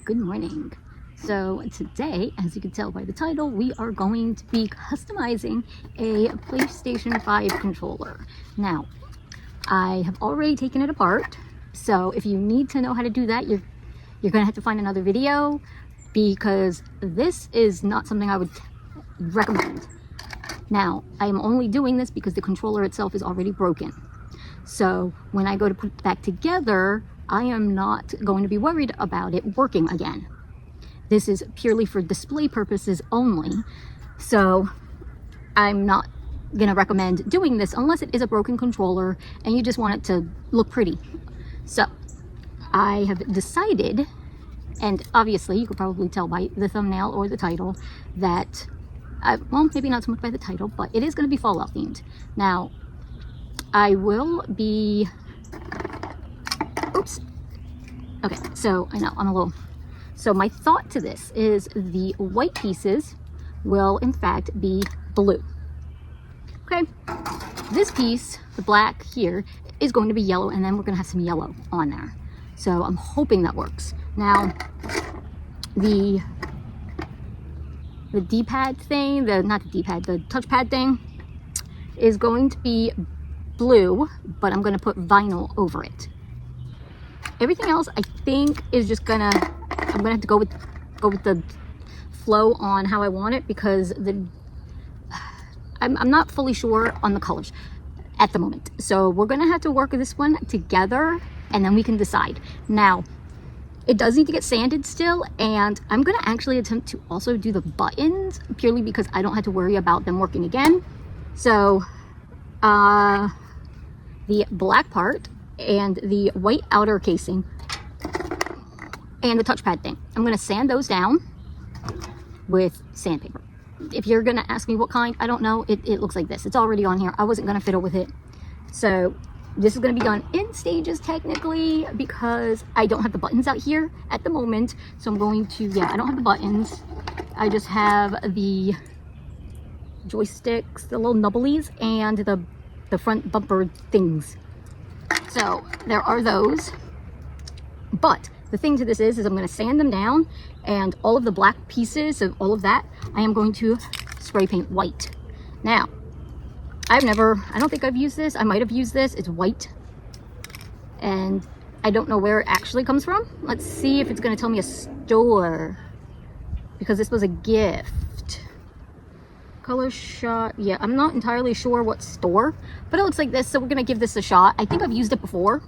Good morning. So today, as you can tell by the title, we are going to be customizing a PlayStation 5 controller. Now, I have already taken it apart, so if you need to know how to do that, you're gonna have to find another video, because this is not something I would recommend. Now, I am only doing this because the controller itself is already broken. So when I go to put it back together, I am not going to be worried about it working again. This is purely for display purposes only. So I'm not going to recommend doing this unless it is a broken controller and you just want it to look pretty. So I have decided, and obviously you could probably tell by the thumbnail or the title that, well, maybe not so much by the title, but it is going to be Fallout themed. Now, I will be, oops, okay, so I know, I'm a little, so my thought to this is the white pieces will in fact be blue. Okay, this piece, the black here, is going to be yellow, and then we're going to have some yellow on there. So I'm hoping that works. Now, the D-pad thing, not the D-pad, the touchpad thing is going to be blue, but I'm going to put vinyl over it. Everything else I think is just I'm gonna have to go with the flow on how I want it, because I'm not fully sure on the colors at the moment. So we're gonna have to work this one together and then we can decide. Now, it does need to get sanded still, and I'm gonna actually attempt to also do the buttons purely because I don't have to worry about them working again. So the black part and the white outer casing and the touchpad thing, I'm going to sand those down with sandpaper. If you're going to ask me what kind, I don't know. It looks like this. It's already on here. I wasn't going to fiddle with it. So this is going to be done in stages technically, because I don't have the buttons out here at the moment. So I'm going to, I don't have the buttons. I just have the joysticks, the little nubblies, and the front bumper things. So there are those. But the thing to this is I'm going to sand them down, and all of the black pieces of all of that, I am going to spray paint white. Now, I don't think I've used this. I might have used this. It's white. And I don't know where it actually comes from. Let's see if it's going to tell me a store, because this was a gift. Color shot, yeah, I'm not entirely sure what store, but it looks like this, so we're gonna give this a shot. I think I've used it before,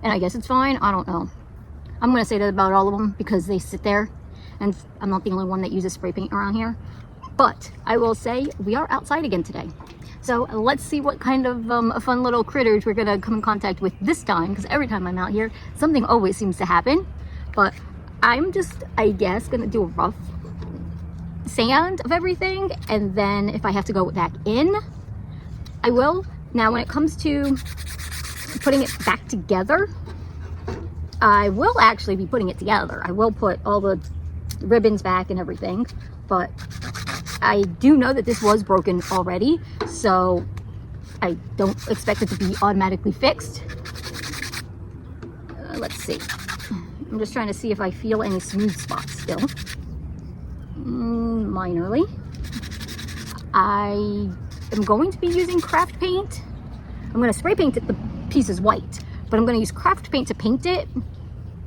and I guess it's fine. I don't know. I'm gonna say that about all of them because they sit there, and I'm not the only one that uses spray paint around here. But I will say we are outside again today, so let's see what kind of fun little critters we're gonna come in contact with this time, because every time I'm out here, something always seems to happen. But I'm just, I guess, gonna do a rough sand of everything, and then if I have to go back in, I will. Now, when it comes to putting it back together, I will actually be putting it together. I will put all the ribbons back and everything, but I do know that this was broken already, so I don't expect it to be automatically fixed. Let's see. I'm just trying to see if I feel any smooth spots still. Minorly. I am going to be using craft paint. I'm going to spray paint the pieces white, but I'm going to use craft paint to paint it,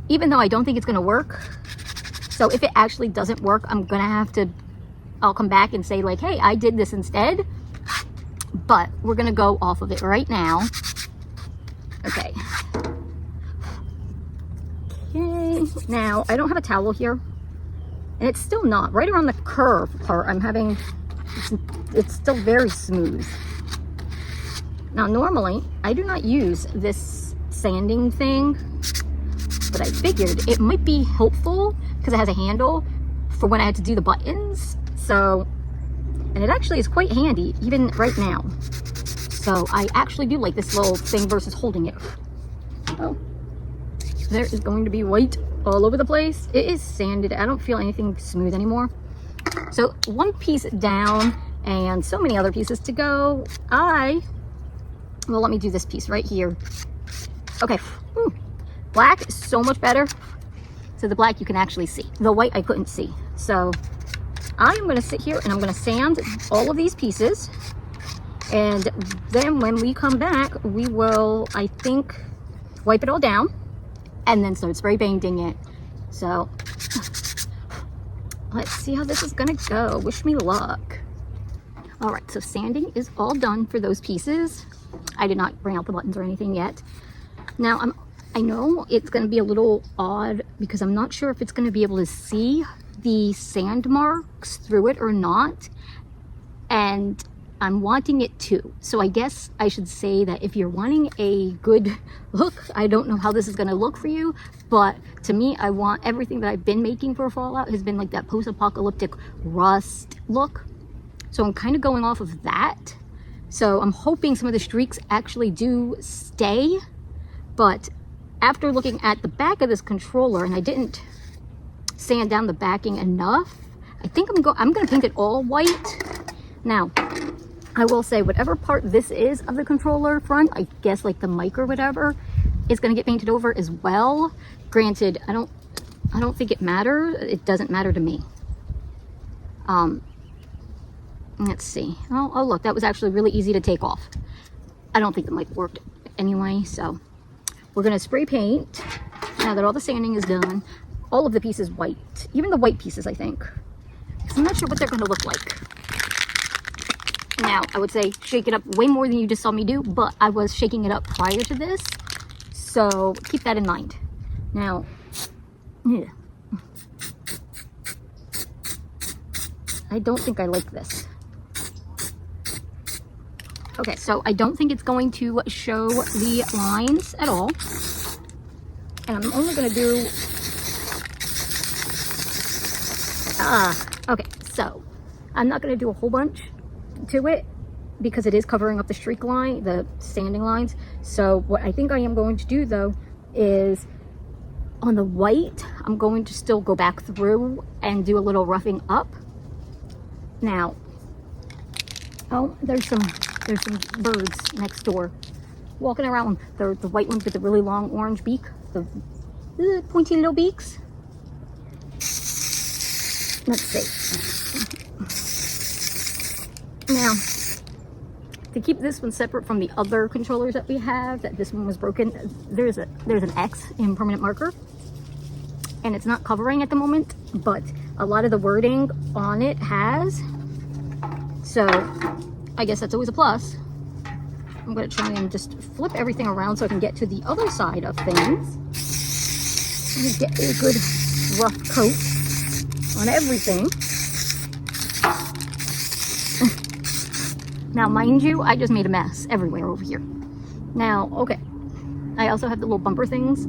even though I don't think it's going to work. So if it actually doesn't work, I'll come back and say like, hey, I did this instead. But we're going to go off of it right now. Okay. Okay. Now, I don't have a towel here. And it's still not. Right around the curve part, it's still very smooth. Now, normally, I do not use this sanding thing, but I figured it might be helpful because it has a handle for when I had to do the buttons. So, and it actually is quite handy, even right now. So, I actually do like this little thing versus holding it. Oh, there is going to be white all over the place. It is sanded. I don't feel anything smooth anymore. So one piece down and so many other pieces to go. Well, let me do this piece right here. Okay. Black is so much better. So the black you can actually see. The white I couldn't see. So I'm going to sit here and I'm going to sand all of these pieces. And then when we come back, we will, I think, wipe it all down and then start spray painting it. So let's see how this is going to go. Wish me luck. All right, so sanding is all done for those pieces. I did not bring out the buttons or anything yet. Now, I know it's going to be a little odd because I'm not sure if it's going to be able to see the sand marks through it or not. And I'm wanting it to. So I guess I should say that if you're wanting a good look, I don't know how this is going to look for you, but to me, I want everything that I've been making for Fallout has been like that post-apocalyptic rust look. So I'm kind of going off of that. So I'm hoping some of the streaks actually do stay, but after looking at the back of this controller, and I didn't sand down the backing enough, I think I'm going to paint it all white. Now, I will say whatever part this is of the controller front, I guess like the mic or whatever, is going to get painted over as well. Granted, I don't think it matters. It doesn't matter to me. Let's see. Oh, look, that was actually really easy to take off. I don't think the mic worked anyway, so we're going to spray paint now that all the sanding is done. All of the pieces white, even the white pieces, I think. 'Cause I'm not sure what they're going to look like. Now, I would say shake it up way more than you just saw me do, but I was shaking it up prior to this, so keep that in mind. Now, yeah. I don't think I like this. Okay, so I don't think it's going to show the lines at all. And I'm only going to do... okay, so I'm not going to do a whole bunch to it because it is covering up the streak line, the sanding lines. So what I think I am going to do though is on the white, I'm going to still go back through and do a little roughing up. Now, oh, there's some birds next door walking around. They're the white ones with the really long orange beak, the pointy little beaks. Let's see. Now, to keep this one separate from the other controllers that we have, that this one was broken, there's an X in permanent marker, and it's not covering at the moment, but a lot of the wording on it has. So I guess that's always a plus. I'm going to try and just flip everything around so I can get to the other side of things and get a good rough coat on everything. Now, mind you, I just made a mess everywhere over here. Now, okay, I also have the little bumper things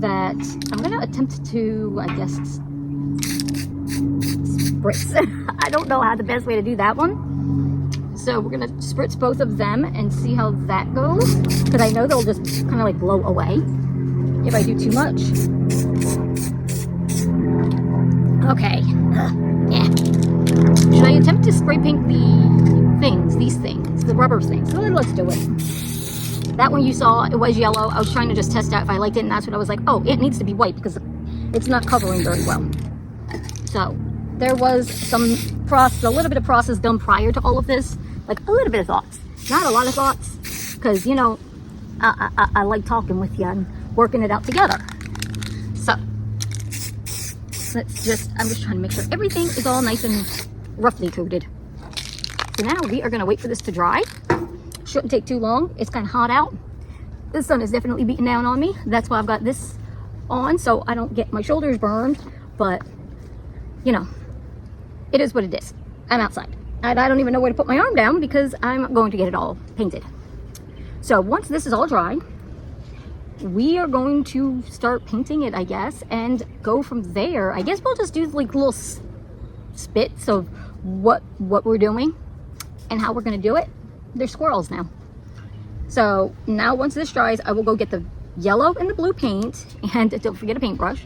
that I'm going to attempt to, I guess, spritz. I don't know how the best way to do that one. So we're going to spritz both of them and see how that goes, because I know they'll just kind of like blow away if I do too much. Okay. Yeah. Should I attempt to spray paint these things, the rubber things? Well, let's do it. That one you saw, it was yellow. I was trying to just test out if I liked it, and that's what I was like, oh, it needs to be white because it's not covering very well. So there was a little bit of process done prior to all of this, like a little bit of thoughts, not a lot of thoughts, because you know, I like talking with you and working it out together. So I'm just trying to make sure everything is all nice and roughly coated. So now we are going to wait for this to dry. Shouldn't take too long. It's kind of hot out. The sun is definitely beating down on me. That's why I've got this on, so I don't get my shoulders burned. But, you know, it is what it is. I'm outside. And I don't even know where to put my arm down because I'm going to get it all painted. So once this is all dry, we are going to start painting it, I guess, and go from there. I guess we'll just do like little spits of what we're doing and how we're going to do it. They're squirrels now. So now once this dries, I will go get the yellow and the blue paint, and don't forget a paintbrush,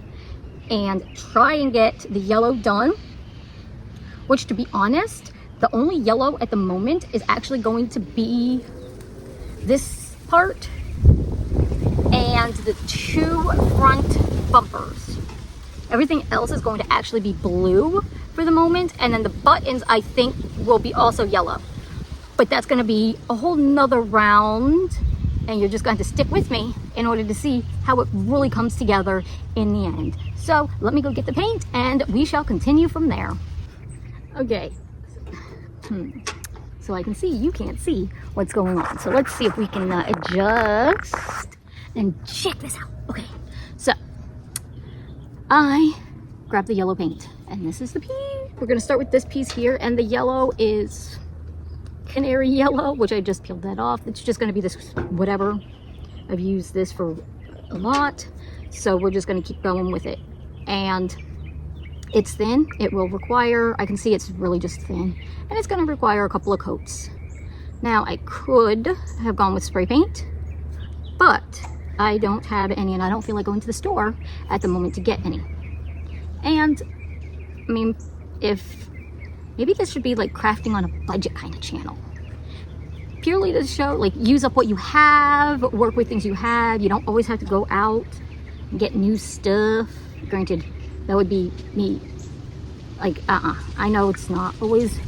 and try and get the yellow done, which, to be honest, the only yellow at the moment is actually going to be this part and the two front bumpers. Everything else is going to actually be blue for the moment, and then the buttons I think will be also yellow. But that's going to be a whole nother round, and you're just going to stick with me in order to see how it really comes together in the end. So let me go get the paint and we shall continue from there. Okay, so I can see, you can't see what's going on. So let's see if we can adjust and check this out. Okay, so I grabbed the yellow paint, and this is the piece. We're gonna start with this piece here, and the yellow is canary yellow, which I just peeled that off. It's just gonna be this whatever. I've used this for a lot, so we're just gonna keep going with it. And it's thin. It will require, I can see it's really just thin, and it's gonna require a couple of coats. Now I could have gone with spray paint, but I don't have any, and I don't feel like going to the store at the moment to get any. And I mean, if maybe this should be like crafting on a budget kind of channel, purely to show, like, use up what you have, work with things you have. You don't always have to go out and get new stuff. Granted, that would be me. Like, I know it's not always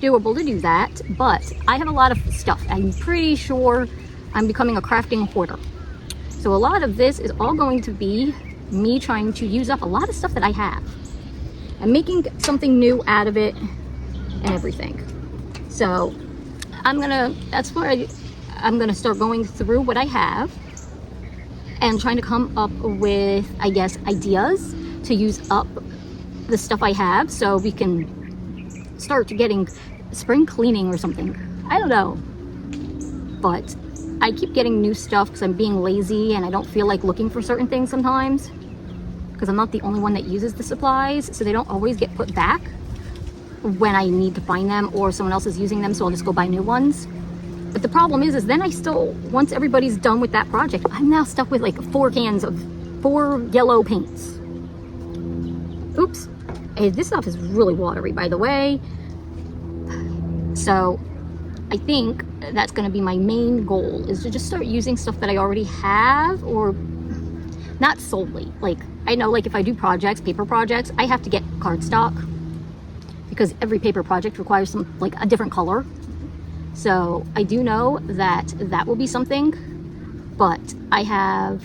doable to do that, but I have a lot of stuff. I'm pretty sure I'm becoming a crafting hoarder. So a lot of this is all going to be me trying to use up a lot of stuff that I have and making something new out of it and everything. So that's where I'm gonna start going through what I have and trying to come up with, I guess, ideas to use up the stuff I have, so we can start getting spring cleaning or something. I don't know, but I keep getting new stuff because I'm being lazy and I don't feel like looking for certain things sometimes, because I'm not the only one that uses the supplies, so they don't always get put back when I need to find them or someone else is using them, so I'll just go buy new ones. But the problem is then I still, once everybody's done with that project, I'm now stuck with like 4 cans of 4 yellow paints. Oops. Hey, this stuff is really watery, by the way. So I think that's going to be my main goal, is to just start using stuff that I already have, or not solely. Like, I know, like, if I do projects, paper projects, I have to get cardstock because every paper project requires some, like, a different color. So I do know that that will be something, but I have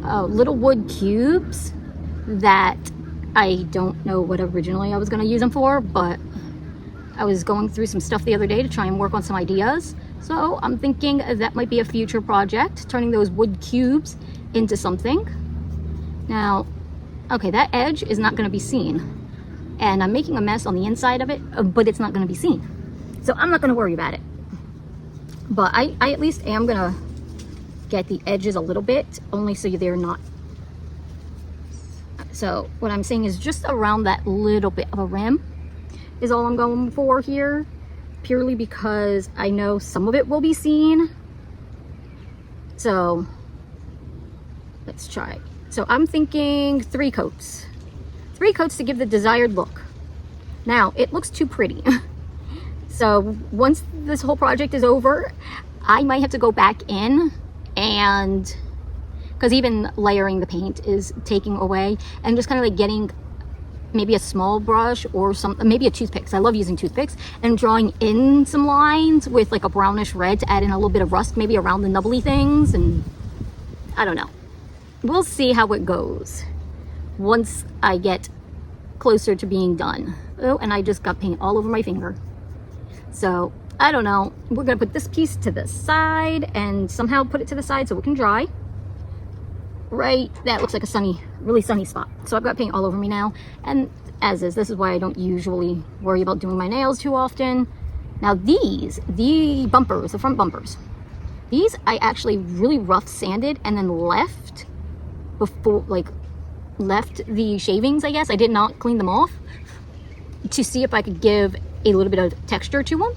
little wood cubes that I don't know what originally I was going to use them for, but I was going through some stuff the other day to try and work on some ideas. So I'm thinking that might be a future project, turning those wood cubes into something. Now, okay, that edge is not going to be seen. And I'm making a mess on the inside of it, but it's not going to be seen. So I'm not going to worry about it. But I at least am going to get the edges a little bit, only so they're not. So what I'm saying is just around that little bit of a rim is all I'm going for here, purely because I know some of it will be seen. So let's try. So I'm thinking 3 coats. 3 coats to give the desired look. Now, it looks too pretty. So once this whole project is over, I might have to go back in, and because even layering the paint is taking away, and just kind of like getting maybe a small brush or maybe a toothpick, 'cause I love using toothpicks, and drawing in some lines with like a brownish red to add in a little bit of rust maybe around the nubbly things. And I don't know, we'll see how it goes once I get closer to being done. Oh, and I just got paint all over my finger. So I don't know, we're gonna put this piece to the side and somehow put it to the side so it can dry. Right, that looks like a sunny, really sunny spot. So I've got paint all over me now, and as is, this is why I don't usually worry about doing my nails too often. Now the bumpers, the front bumpers, these I actually really rough sanded and then left before, like, left the shavings, I guess. I did not clean them off to see if I could give a little bit of texture to them.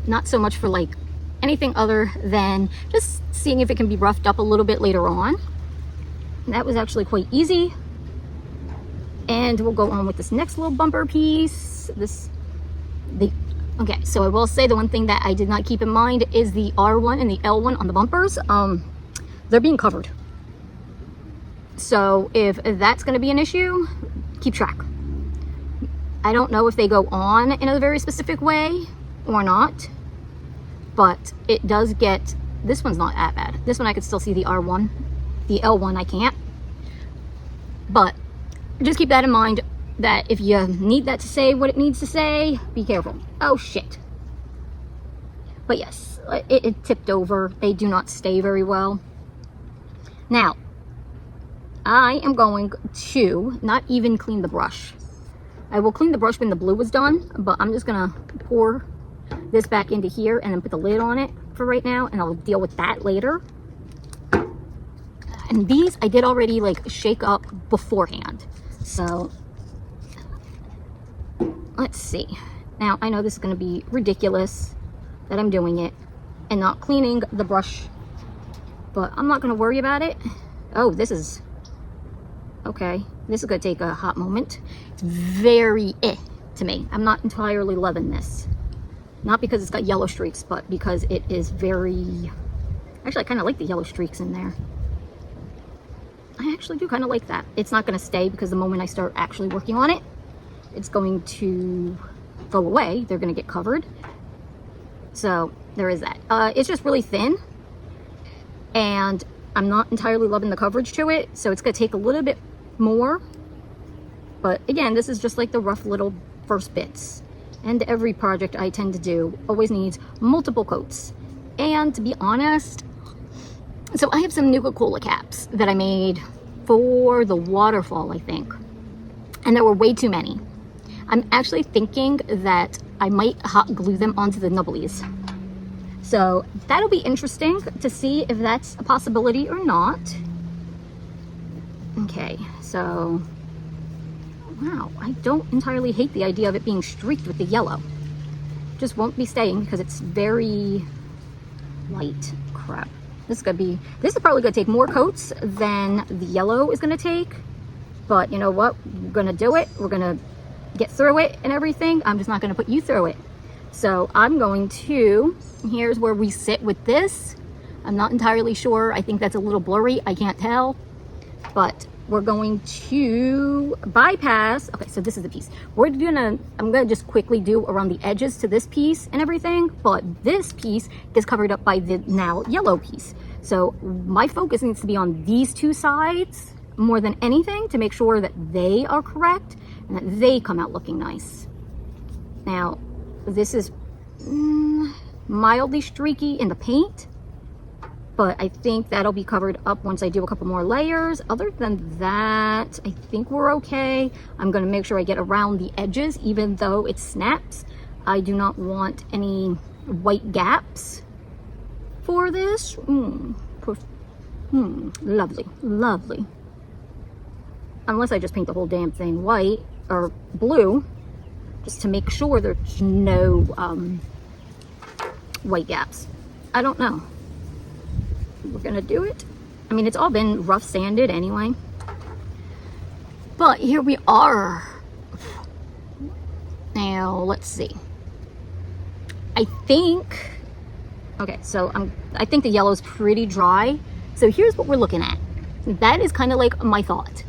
Not so much for like anything other than just seeing if it can be roughed up a little bit later on. And that was actually quite easy. And we'll go on with this next little bumper piece. Okay, so I will say the one thing that I did not keep in mind is the R1 and the L1 on the bumpers. They're being covered. So if that's going to be an issue, keep track. I don't know if they go on in a very specific way or not, but it does get, this one's not that bad. This one I could still see the R1. The L1 I can't. But just keep that in mind, that if you need that to say what it needs to say, be careful. Oh shit. But yes, it tipped over. They do not stay very well. Now, I am going to not even clean the brush. I will clean the brush when the blue is done, but I'm just gonna pour this back into here and then put the lid on it for right now, and I'll deal with that later. And these I did already like shake up beforehand. So let's see. Now I know this is gonna be ridiculous that I'm doing it and not cleaning the brush, but I'm not gonna worry about it. Oh, this is okay. This is gonna take a hot moment. It's very to me. I'm not entirely loving this. Not because it's got yellow streaks, but because it is very, actually I kind of like the yellow streaks in there. I actually do kind of like that. It's not gonna stay because the moment I start actually working on it, it's going to go away. They're gonna get covered. So there is that. It's just really thin, and I'm not entirely loving the coverage to it, so it's gonna take a little bit more. But again, this is just like the rough little first bits, and every project I tend to do always needs multiple coats. And to be honest, so I have some Nuka-Cola caps that I made for the waterfall, I think, and there were way too many. I'm actually thinking that I might hot glue them onto the nubblies. So that'll be interesting to see if that's a possibility or not. Okay, so wow, I don't entirely hate the idea of it being streaked with the yellow. Just won't be staying because it's very light. Crap. This is probably gonna take more coats than the yellow is gonna take. But you know what? We're gonna do it. We're gonna get through it and everything. I'm just not gonna put you through it. So I'm going to, here's where we sit with this. I'm not entirely sure. I think that's a little blurry. I can't tell. But we're going to bypass. Okay, so this is the piece. I'm gonna just quickly do around the edges to this piece and everything, but this piece gets covered up by the now yellow piece. So my focus needs to be on these two sides more than anything to make sure that they are correct and that they come out looking nice. Now, this is mildly streaky in the paint, but I think that'll be covered up once I do a couple more layers. Other than that, I think we're okay. I'm gonna make sure I get around the edges, even though it snaps. I do not want any white gaps for this. Lovely, lovely. Unless I just paint the whole damn thing white or blue, just to make sure there's no white gaps. I don't know. We're gonna do it. I mean, it's all been rough sanded anyway. But here we are. Now, let's see. I think, okay, so I think the yellow is pretty dry. So here's what we're looking at. That is kind of like my thought.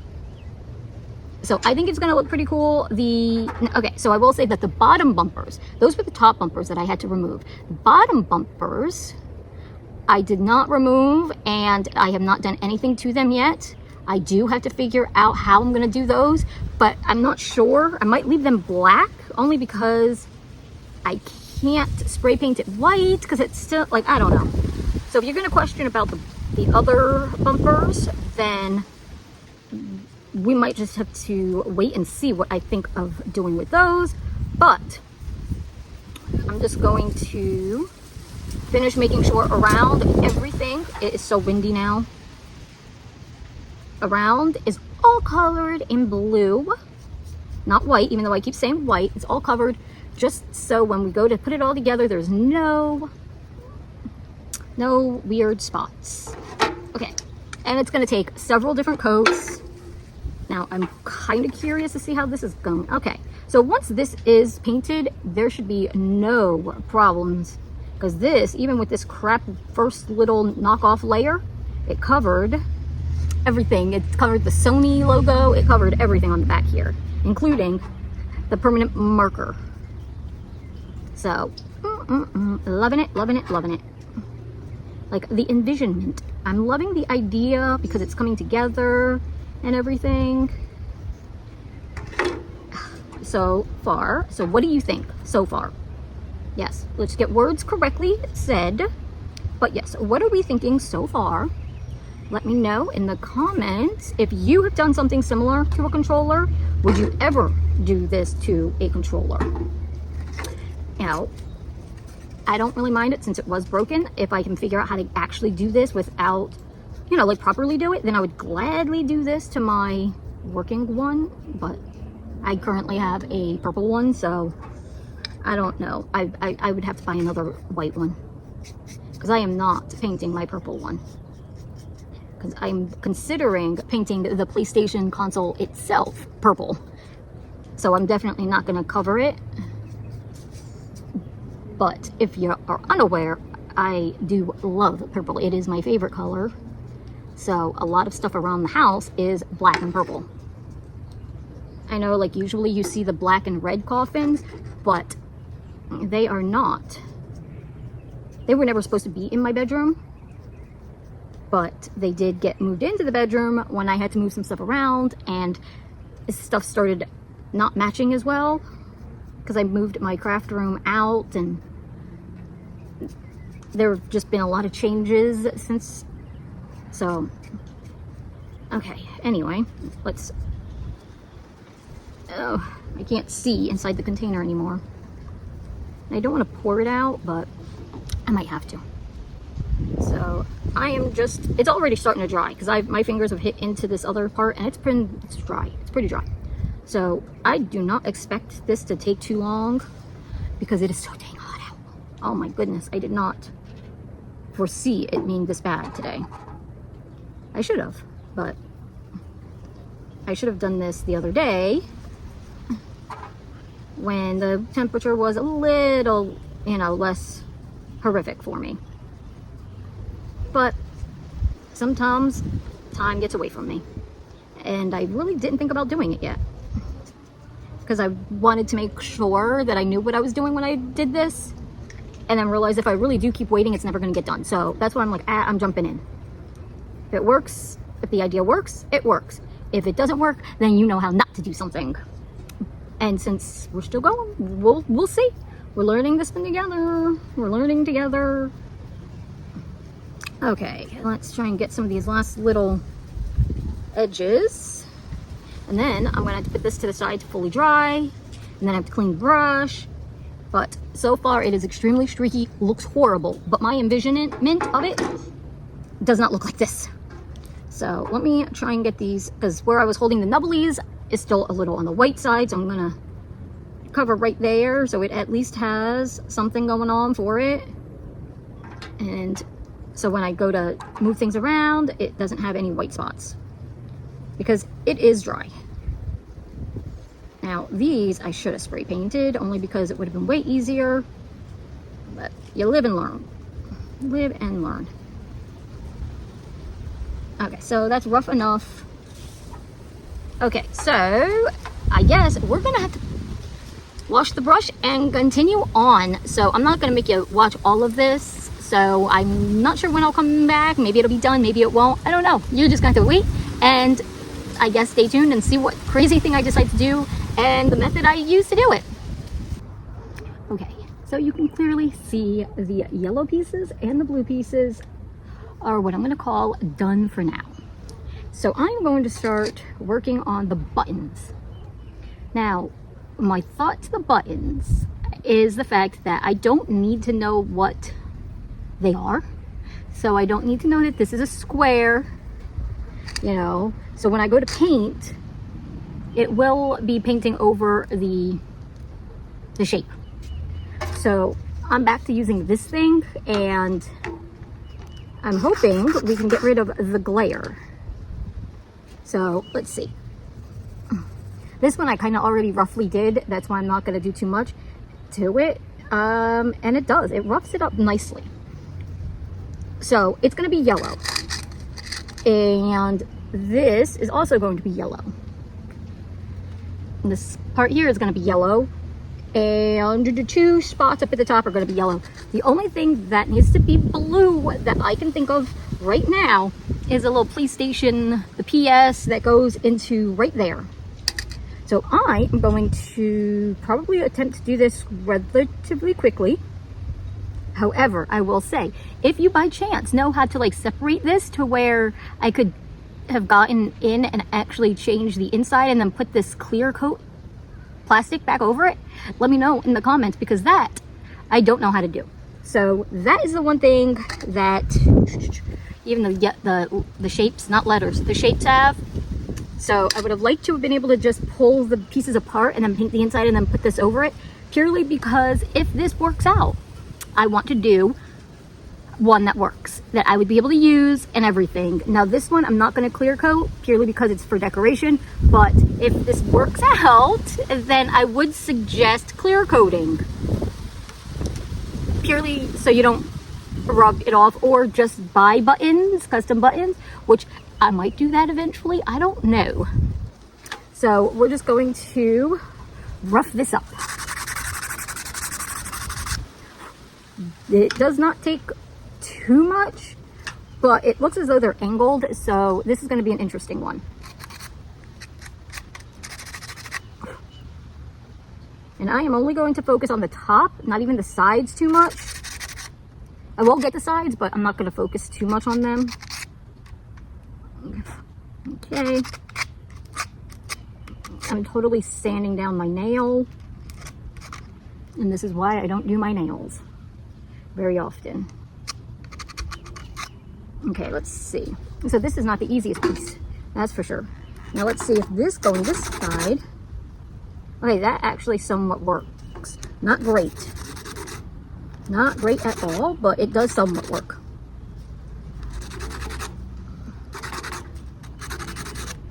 So I think it's gonna look pretty cool. Okay, so I will say that the bottom bumpers, those were the top bumpers that I had to remove. The bottom bumpers, I did not remove, and I have not done anything to them yet. I do have to figure out how I'm gonna do those, but I'm not sure. I might leave them black only because I can't spray paint it white because it's still, like, I don't know. So if you're gonna question about the other bumpers, then we might just have to wait and see what I think of doing with those. But I'm just going to finish making sure around everything, it is so windy now, around is all colored in blue, not white, even though I keep saying white. It's all covered just so when we go to put it all together, there's no weird spots. Okay, and it's going to take several different coats. Now I'm kind of curious to see how this is going. Okay, so once this is painted, there should be no problems, because this, even with this crap first little knockoff layer, it covered everything. It covered the Sony logo. It covered everything on the back here, including the permanent marker. So, loving it, loving it, loving it. Like the envisionment. I'm loving the idea because it's coming together and everything. So far. So what do you think so far? Yes, let's get words correctly said. But yes, what are we thinking so far? Let me know in the comments if you have done something similar to a controller. Would you ever do this to a controller? Now, I don't really mind it since it was broken. If I can figure out how to actually do this without, you know, like properly do it, then I would gladly do this to my working one. But I currently have a purple one, so I don't know. I would have to buy another white one because I am not painting my purple one. Because I'm considering painting the PlayStation console itself purple. So I'm definitely not going to cover it. But if you are unaware, I do love purple. It is my favorite color. So a lot of stuff around the house is black and purple. I know, like, usually you see the black and red coffins, but they are not. They were never supposed to be in my bedroom. But they did get moved into the bedroom when I had to move some stuff around, and stuff started not matching as well because I moved my craft room out, and there have just been a lot of changes since. So, okay, anyway, let's, oh, I can't see inside the container anymore. I don't want to pour it out, but I might have to. So I am just, it's already starting to dry because my fingers have hit into this other part, and it's dry. It's pretty dry. So I do not expect this to take too long because it is so dang hot out. Oh my goodness, I did not foresee it being this bad today. I should have, but I should have done this the other day when the temperature was a little, you know, less horrific for me. But sometimes time gets away from me, and I really didn't think about doing it yet because I wanted to make sure that I knew what I was doing when I did this, and then realized if I really do keep waiting, it's never going to get done. So that's why I'm like, I'm jumping in. If it works, if the idea works, it works. If it doesn't work, then you know how not to do something. And since we're still going, we'll see. We're learning this thing together. We're learning together. Okay, let's try and get some of these last little edges. And then I'm gonna have to put this to the side to fully dry. And then I have to clean the brush. But so far it is extremely streaky, looks horrible. But my envisionment of it does not look like this. So let me try and get these, because where I was holding the nubblies is still a little on the white side. So I'm gonna cover right there so it at least has something going on for it. And so when I go to move things around, it doesn't have any white spots because it is dry. Now these I should have spray painted only because it would have been way easier, but you live and learn. Live and learn. Okay, so that's rough enough. Okay, so I guess we're gonna have to wash the brush and continue on. So I'm not gonna make you watch all of this. So I'm not sure when I'll come back. Maybe it'll be done, maybe it won't. I don't know. You're just going to have to wait and I guess stay tuned and see what crazy thing I decide to do and the method I use to do it. Okay, so you can clearly see the yellow pieces and the blue pieces are what I'm going to call done for now. So I'm going to start working on the buttons. Now, my thought to the buttons is the fact that I don't need to know what they are. So I don't need to know that this is a square, you know. So when I go to paint, it will be painting over the shape. So I'm back to using this thing, and I'm hoping we can get rid of the glare. So let's see. This one I kind of already roughly did. That's why I'm not going to do too much to it. And it does. It roughs it up nicely. So it's going to be yellow. And this is also going to be yellow. And this part here is going to be yellow. And the 2 spots up at the top are going to be yellow. The only thing that needs to be blue that I can think of right now is a little PlayStation, the PS that goes into right there. So I am going to probably attempt to do this relatively quickly. However, I will say, if you by chance know how to like separate this to where I could have gotten in and actually change the inside and then put this clear coat plastic back over it, let me know in the comments, because that I don't know how to do. So that is the one thing that even the shapes, not letters, the shapes have. So I would have liked to have been able to just pull the pieces apart and then paint the inside and then put this over it, purely because if this works out, I want to do one that works, that I would be able to use and everything. Now this one I'm not going to clear coat purely because it's for decoration, but if this works out, then I would suggest clear coating, purely so you don't rub it off, or just buy buttons, custom buttons, which I might do that eventually, I don't know. So we're just going to rough this up. It does not take too much, but it looks as though they're angled, so this is going to be an interesting one. And I am only going to focus on the top, not even the sides too much. I will get the sides, but I'm not going to focus too much on them. Okay. I'm totally sanding down my nail, and this is why I don't do my nails very often. Okay, let's see. So this is not the easiest piece, that's for sure. Now let's see if this going this side. Okay, that actually somewhat works. Not great. Not great at all, but it does somewhat work.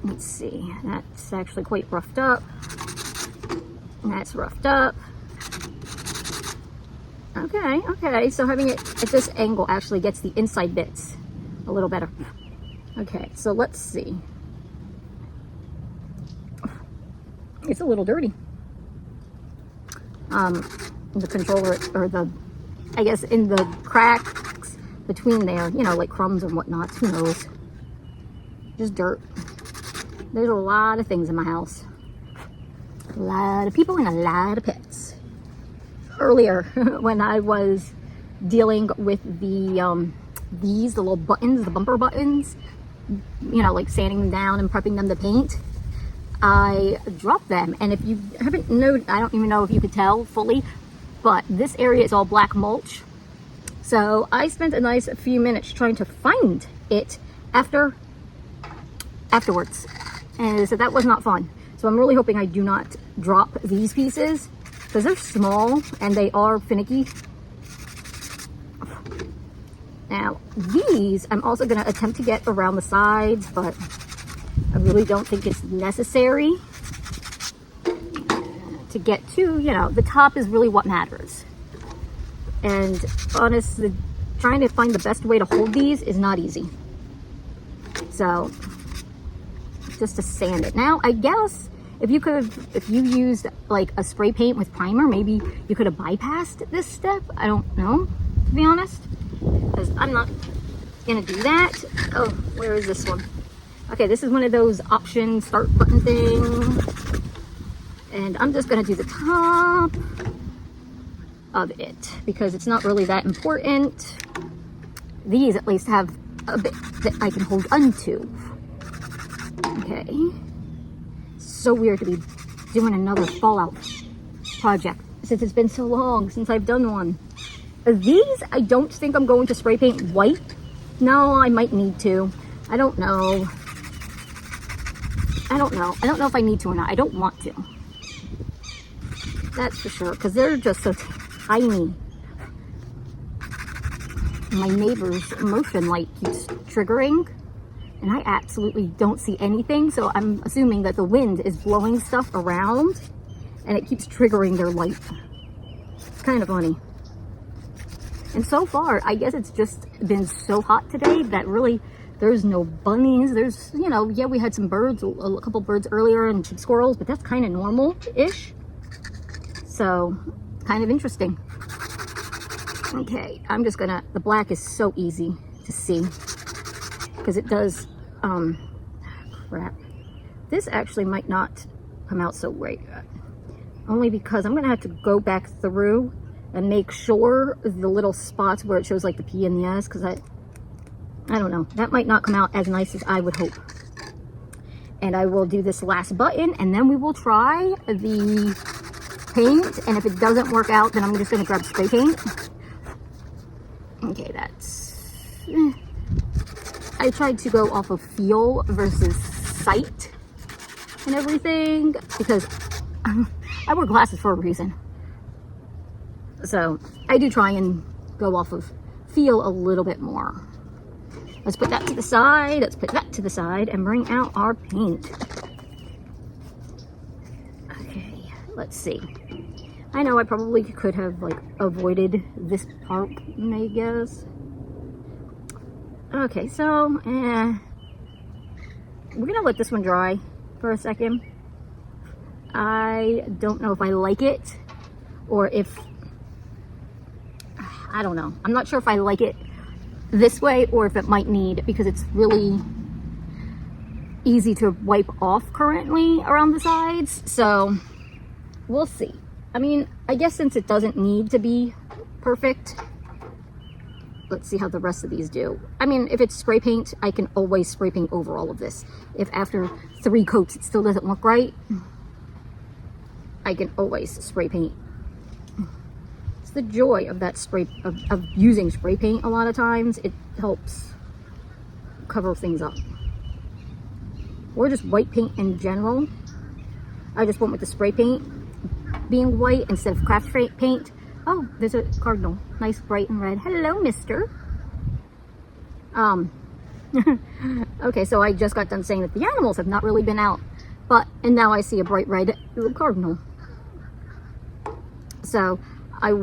Let's see. That's actually quite roughed up. That's roughed up. Okay, okay. So having it at this angle actually gets the inside bits a little better. Okay, so let's see. It's a little dirty. The controller, or the, I guess in the cracks between there, you know, like crumbs and whatnot, who knows. Just dirt. There's a lot of things in my house. A lot of people and a lot of pets. Earlier, when I was dealing with the, the little buttons, the bumper buttons, you know, like sanding them down and prepping them to paint, I dropped them. And if you haven't known, I don't even know if you could tell fully, but this area is all black mulch. So I spent a nice few minutes trying to find it afterwards. And so that was not fun. So I'm really hoping I do not drop these pieces, because they're small and they are finicky. Now, these I'm also going to attempt to get around the sides, but I really don't think it's necessary to get to, you know, the top is really what matters. And honestly, trying to find the best way to hold these is not easy. So, just to sand it. Now, I guess if you used like a spray paint with primer, maybe you could have bypassed this step. I don't know, to be honest, because I'm not gonna do that. Oh, where is this one? Okay, this is one of those option start button things, and I'm just gonna do the top of it because it's not really that important. These at least have a bit that I can hold onto. Okay. So weird to be doing another Fallout project since it's been so long since I've done one. These, I don't think I'm going to spray paint white. No, I might need to. I don't know. I don't know if I need to or not. I don't want to. That's for sure, because they're just so tiny. My neighbor's motion light keeps triggering, and I absolutely don't see anything, so I'm assuming that the wind is blowing stuff around and it keeps triggering their light. It's kind of funny. And so far, I guess it's just been so hot today that really There's no bunnies. There's, you know, yeah, we had some birds, a couple birds earlier and some squirrels, but that's kind of normal-ish. So, kind of interesting. Okay, I'm just gonna, the black is so easy to see because it does, crap. This actually might not come out so great. Only because I'm gonna have to go back through and make sure the little spots where it shows like the P and the S, because I don't know, that might not come out as nice as I would hope. And I will do this last button and then we will try the paint, and if it doesn't work out then I'm just going to grab spray paint. Okay, that's, I tried to go off of feel versus sight and everything because I wear glasses for a reason. So I do try and go off of feel a little bit more. Let's put that to the side. Let's put that to the side and bring out our paint. Okay, let's see. I know I probably could have like avoided this part, I guess. Okay, so we're gonna let this one dry for a second. I don't know if I like it or if, I don't know. I'm not sure if I like it this way or if it might need, because it's really easy to wipe off currently around the sides. So we'll see. I mean, I guess since it doesn't need to be perfect, let's see how the rest of these do. I mean, if it's spray paint, I can always spray paint over all of this. If after 3 coats it still doesn't look right, I can always spray paint. It's the joy of that spray, of using spray paint a lot of times. It helps cover things up. Or just white paint in general. I just went with the spray paint being white instead of craft paint. Oh, there's a cardinal. Nice bright and red. Hello, mister. Okay, so I just got done saying that the animals have not really been out. And now I see a bright red cardinal. So I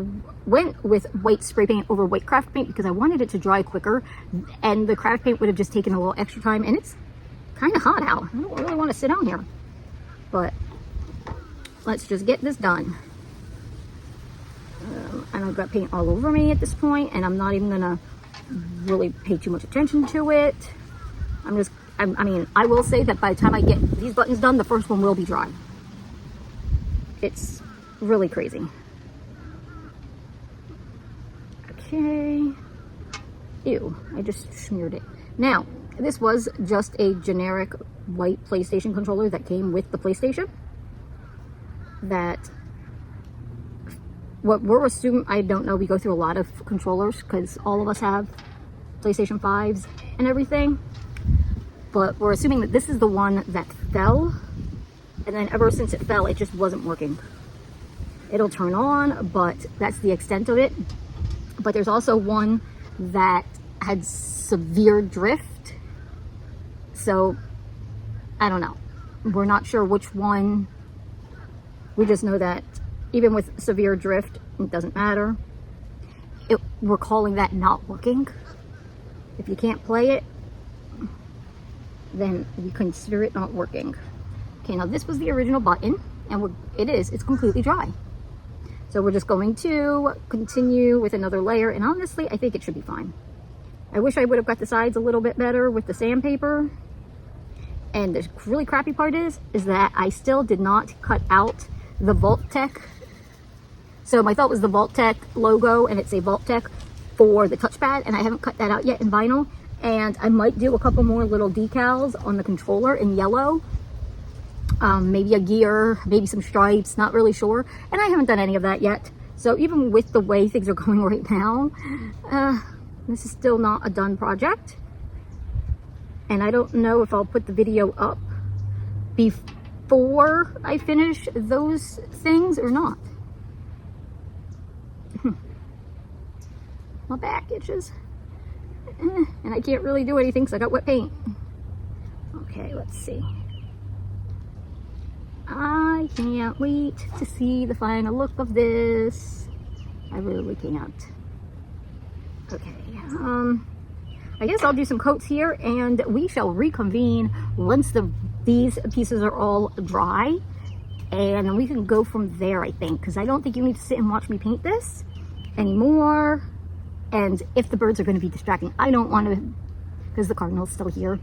went with white spray paint over white craft paint because I wanted it to dry quicker, and the craft paint would have just taken a little extra time, and it's kind of hot out. I don't really want to sit down here, but let's just get this done. And I've got paint all over me at this point, and I'm not even gonna really pay too much attention to it. I mean, I will say that by the time I get these buttons done, the first one will be dry. It's really crazy. Okay. Ew, I just smeared it. Now, this was just a generic white PlayStation controller that came with the PlayStation. That, what we're assuming, I don't know, we go through a lot of controllers because all of us have PlayStation 5s and everything. But we're assuming that this is the one that fell, and then ever since it fell, it just wasn't working. It'll turn on, but that's the extent of it. But there's also one that had severe drift. So, I don't know. We're not sure which one. We just know that even with severe drift, it doesn't matter. We're calling that not working. If you can't play it, then we consider it not working. Okay, now this was the original button, and it's completely dry. So we're just going to continue with another layer, and honestly, I think it should be fine. I wish I would have got the sides a little bit better with the sandpaper. And the really crappy part is that I still did not cut out the Vault-Tec. So my thought was the Vault-Tec logo, and it's a Vault-Tec for the touchpad, and I haven't cut that out yet in vinyl. And I might do a couple more little decals on the controller in yellow. Maybe a gear, maybe some stripes, not really sure. And I haven't done any of that yet. So even with the way things are going right now, this is still not a done project. And I don't know if I'll put the video up before I finish those things or not. My back itches. And I can't really do anything because I got wet paint. Okay, let's see. I can't wait to see the final look of this. I really can't. Okay, I guess I'll do some coats here, and we shall reconvene once these pieces are all dry, and we can go from there, I think, because I don't think you need to sit and watch me paint this anymore. And if the birds are going to be distracting, I don't want to, because the cardinal's still here,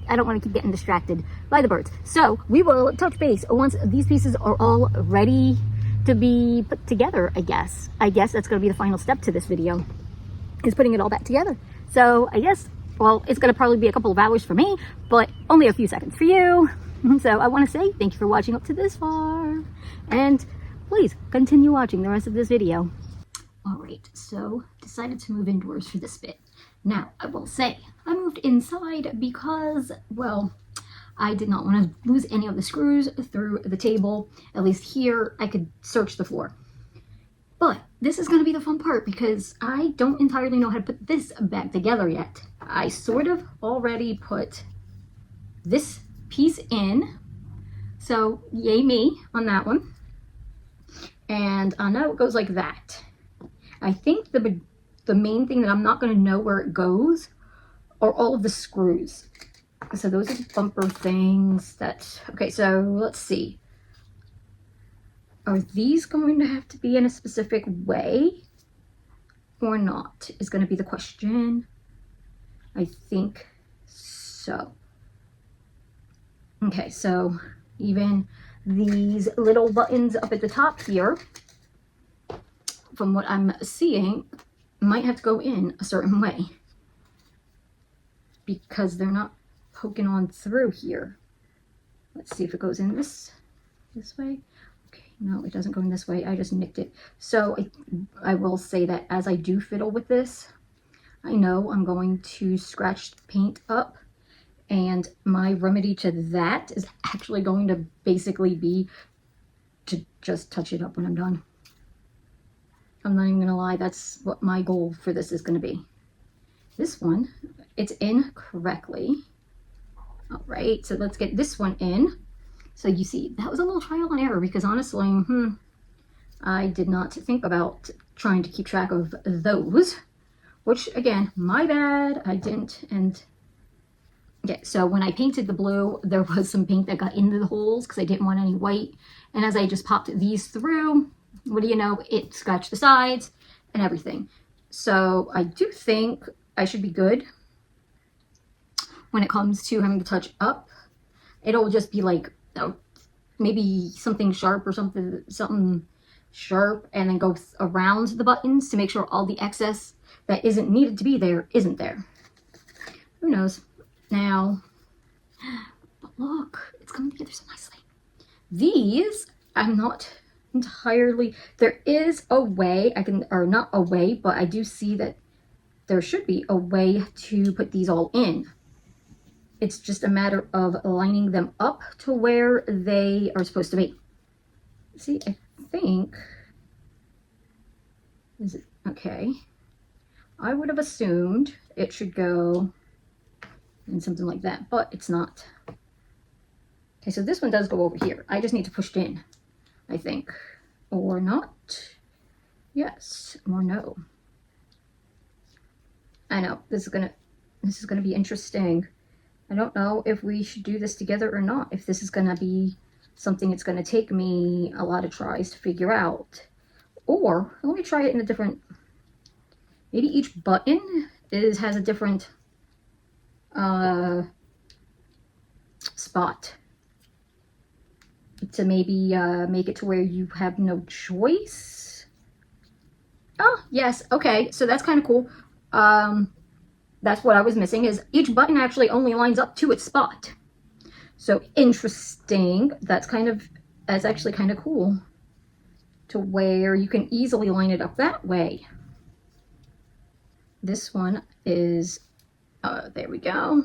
I don't want to keep getting distracted by the birds. So we will touch base once these pieces are all ready to be put together, I guess. That's going to be the final step to this video, is putting it all back together. So I guess, well, it's going to probably be a couple of hours for me, but only a few seconds for you. So I want to say thank you for watching up to this far, and please continue watching the rest of this video. All right, so decided to move indoors for this bit. Now, I will say, I moved inside because, well, I did not want to lose any of the screws through the table. At least here, I could search the floor. But this is going to be the fun part, because I don't entirely know how to put this back together yet. I sort of already put this piece in, so yay me on that one. And I know it goes like that. I think the main thing that I'm not going to know where it goes are all of the screws. So those are the bumper things that, okay, so let's see. Are these going to have to be in a specific way or not is going to be the question. I think so. Okay, so even these little buttons up at the top here, from what I'm seeing, might have to go in a certain way because they're not poking on through here. Let's see if it goes in this way. Okay, no, it doesn't go in this way. I just nicked it. So I will say that as I do fiddle with this, I know I'm going to scratch the paint up, and my remedy to that is actually going to basically be to just touch it up when I'm done. I'm not even gonna lie, that's what my goal for this is gonna be. This one, it's in correctly. All right, so let's get this one in. So you see, that was a little trial and error, because honestly, I did not think about trying to keep track of those, which again, my bad, I didn't. And okay, so when I painted the blue, there was some paint that got into the holes because I didn't want any white. And as I just popped these through, what do you know, it scratched the sides and everything. So I do think I should be good when it comes to having to touch up. It'll just be like maybe something sharp or something sharp, and then go around the buttons to make sure all the excess that isn't needed to be there isn't there. Who knows? Now, but look, it's coming together so nicely. These, I'm not entirely, there is a way I can, or not a way, but I do see that there should be a way to put these all in. It's just a matter of lining them up to where they are supposed to be. See, I think, is it, okay. I would have assumed it should go in something like that, but it's not. Okay, so this one does go over here. I just need to push it in, I think. Or not. Yes or no. I know, this is gonna be interesting. I don't know if we should do this together or not. If this is gonna be something it's gonna take me a lot of tries to figure out. Or let me try it in a different, maybe each button has a different spot to maybe make it to where you have no choice. Oh, yes. Okay, so that's kind of cool. That's what I was missing, is each button actually only lines up to its spot. So interesting. That's actually kind of cool, to where you can easily line it up that way. This one is, there we go.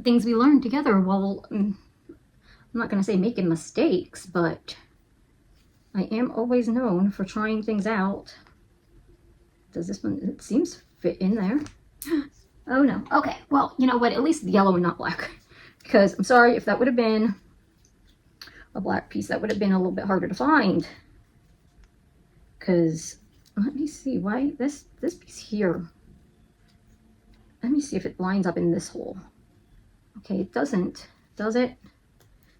Things we learned together. Well, I'm not going to say making mistakes, but I am always known for trying things out. Does this one, it seems fit in there. Oh no. Okay, well, you know what, at least yellow and not black, because I'm sorry if that would have been a black piece, that would have been a little bit harder to find. Because let me see, why this piece here, let me see if it lines up in this hole. Okay, it doesn't, does it?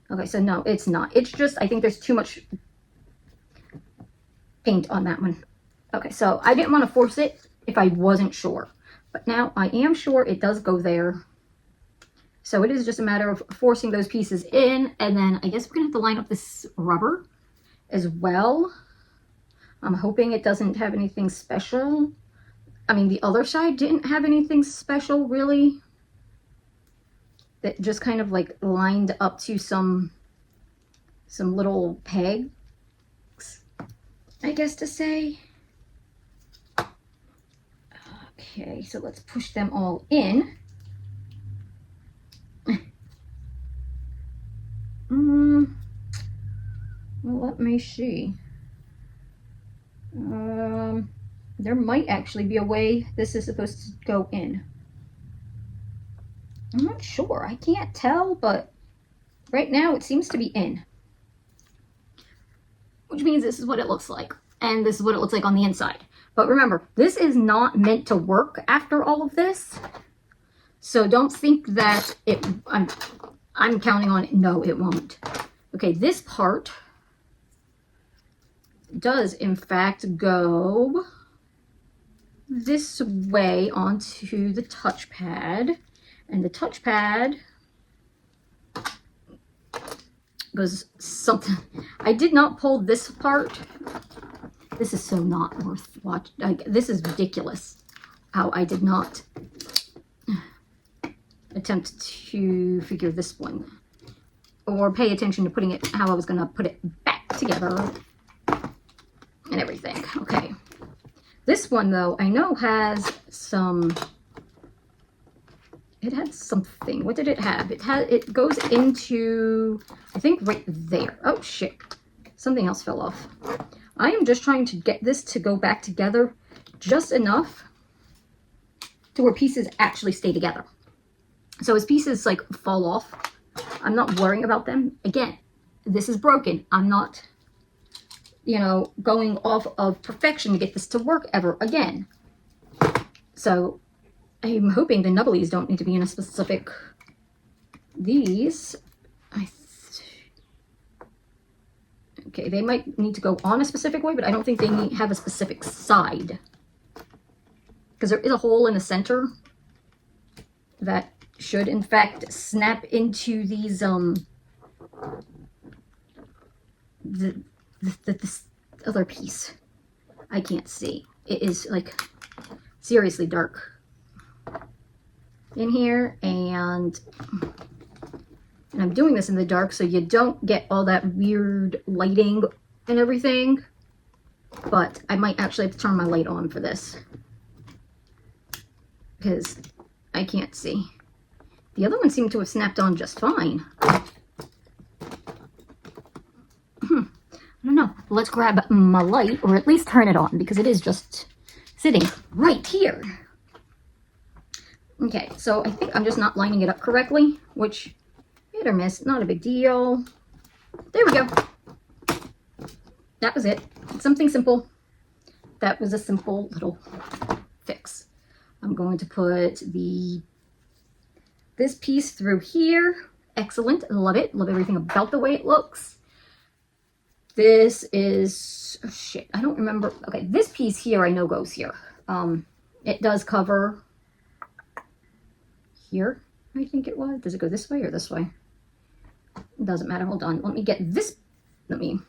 Okay, so no, it's not. It's just, I think there's too much paint on that one. Okay, so I didn't want to force it if I wasn't sure. But now I am sure it does go there. So it is just a matter of forcing those pieces in. And then I guess we're going to have to line up this rubber as well. I'm hoping it doesn't have anything special. I mean, the other side didn't have anything special, really. That just kind of like lined up to some little pegs, I guess to say. Okay, so let's push them all in. Well, let me see. There might actually be a way this is supposed to go in. I'm not sure. I can't tell, but right now it seems to be in. Which means this is what it looks like. And this is what it looks like on the inside. But remember, this is not meant to work after all of this. So don't think that I'm counting on it. No, it won't. Okay, this part does in fact go this way onto the touchpad. And the touchpad goes something. I did not pull this part. This is so not worth watching. Like, this is ridiculous how I did not attempt to figure this one or pay attention to putting it, how I was going to put it back together and everything. Okay. This one, though, I know has some, it had something. What did it have? It goes into, I think, right there. Oh, shit. Something else fell off. I am just trying to get this to go back together just enough to where pieces actually stay together. So as pieces like fall off, I'm not worrying about them. Again, this is broken. I'm not, you know, going off of perfection to get this to work ever again. So I'm hoping the nubblies don't need to be in a specific, these, okay, they might need to go on a specific way, but I don't think they need have a specific side. Because there is a hole in the center that should in fact snap into these this other piece. I can't see. It is like seriously dark in here, and I'm doing this in the dark so you don't get all that weird lighting and everything. But I might actually have to turn my light on for this because I can't see. The other one seemed to have snapped on just fine. I don't know. Let's grab my light, or at least turn it on, because it is just sitting right here. Okay, so I think I'm just not lining it up correctly, which, hit or miss, not a big deal. There we go. That was it. Something simple. That was a simple little fix. I'm going to put this piece through here. Excellent. Love it. Love everything about the way it looks. This is, oh shit, I don't remember. Okay, this piece here I know goes here. It does cover here, I think it was. Does it go this way or this way? It doesn't matter. Hold on. Let me get this. I mean,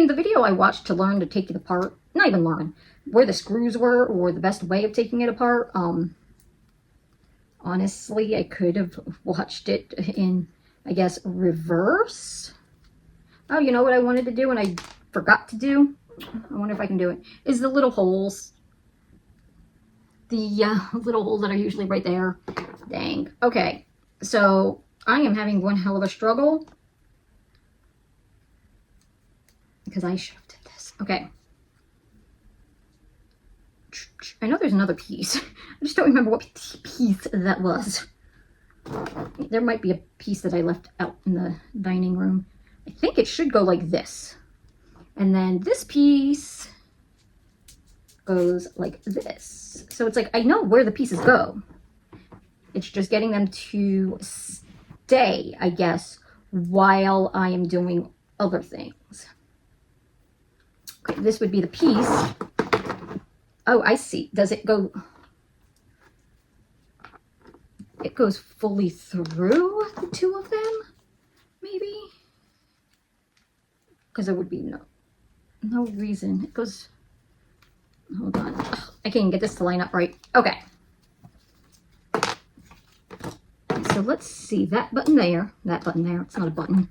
the video I watched to learn to take it apart, not even learn, where the screws were or the best way of taking it apart, honestly, I could have watched it in, I guess, reverse. Oh, you know what I wanted to do and I forgot to do? I wonder if I can do it. Is the little holes. The little holes that are usually right there. Dang. Okay, so I am having one hell of a struggle because I should have did this. Okay. I know there's another piece. I just don't remember what piece that was. There might be a piece that I left out in the dining room. I think it should go like this. And then this piece goes like this. So it's like, I know where the pieces go. It's just getting them to stay, I guess, while I am doing other things. Okay, this would be the piece. Oh, I see. Does it go... It goes fully through the two of them? Maybe? Because there would be no reason. It goes... Hold on. Ugh, I can't get this to line up right. Okay. So let's see. That button there. That button there. It's not a button.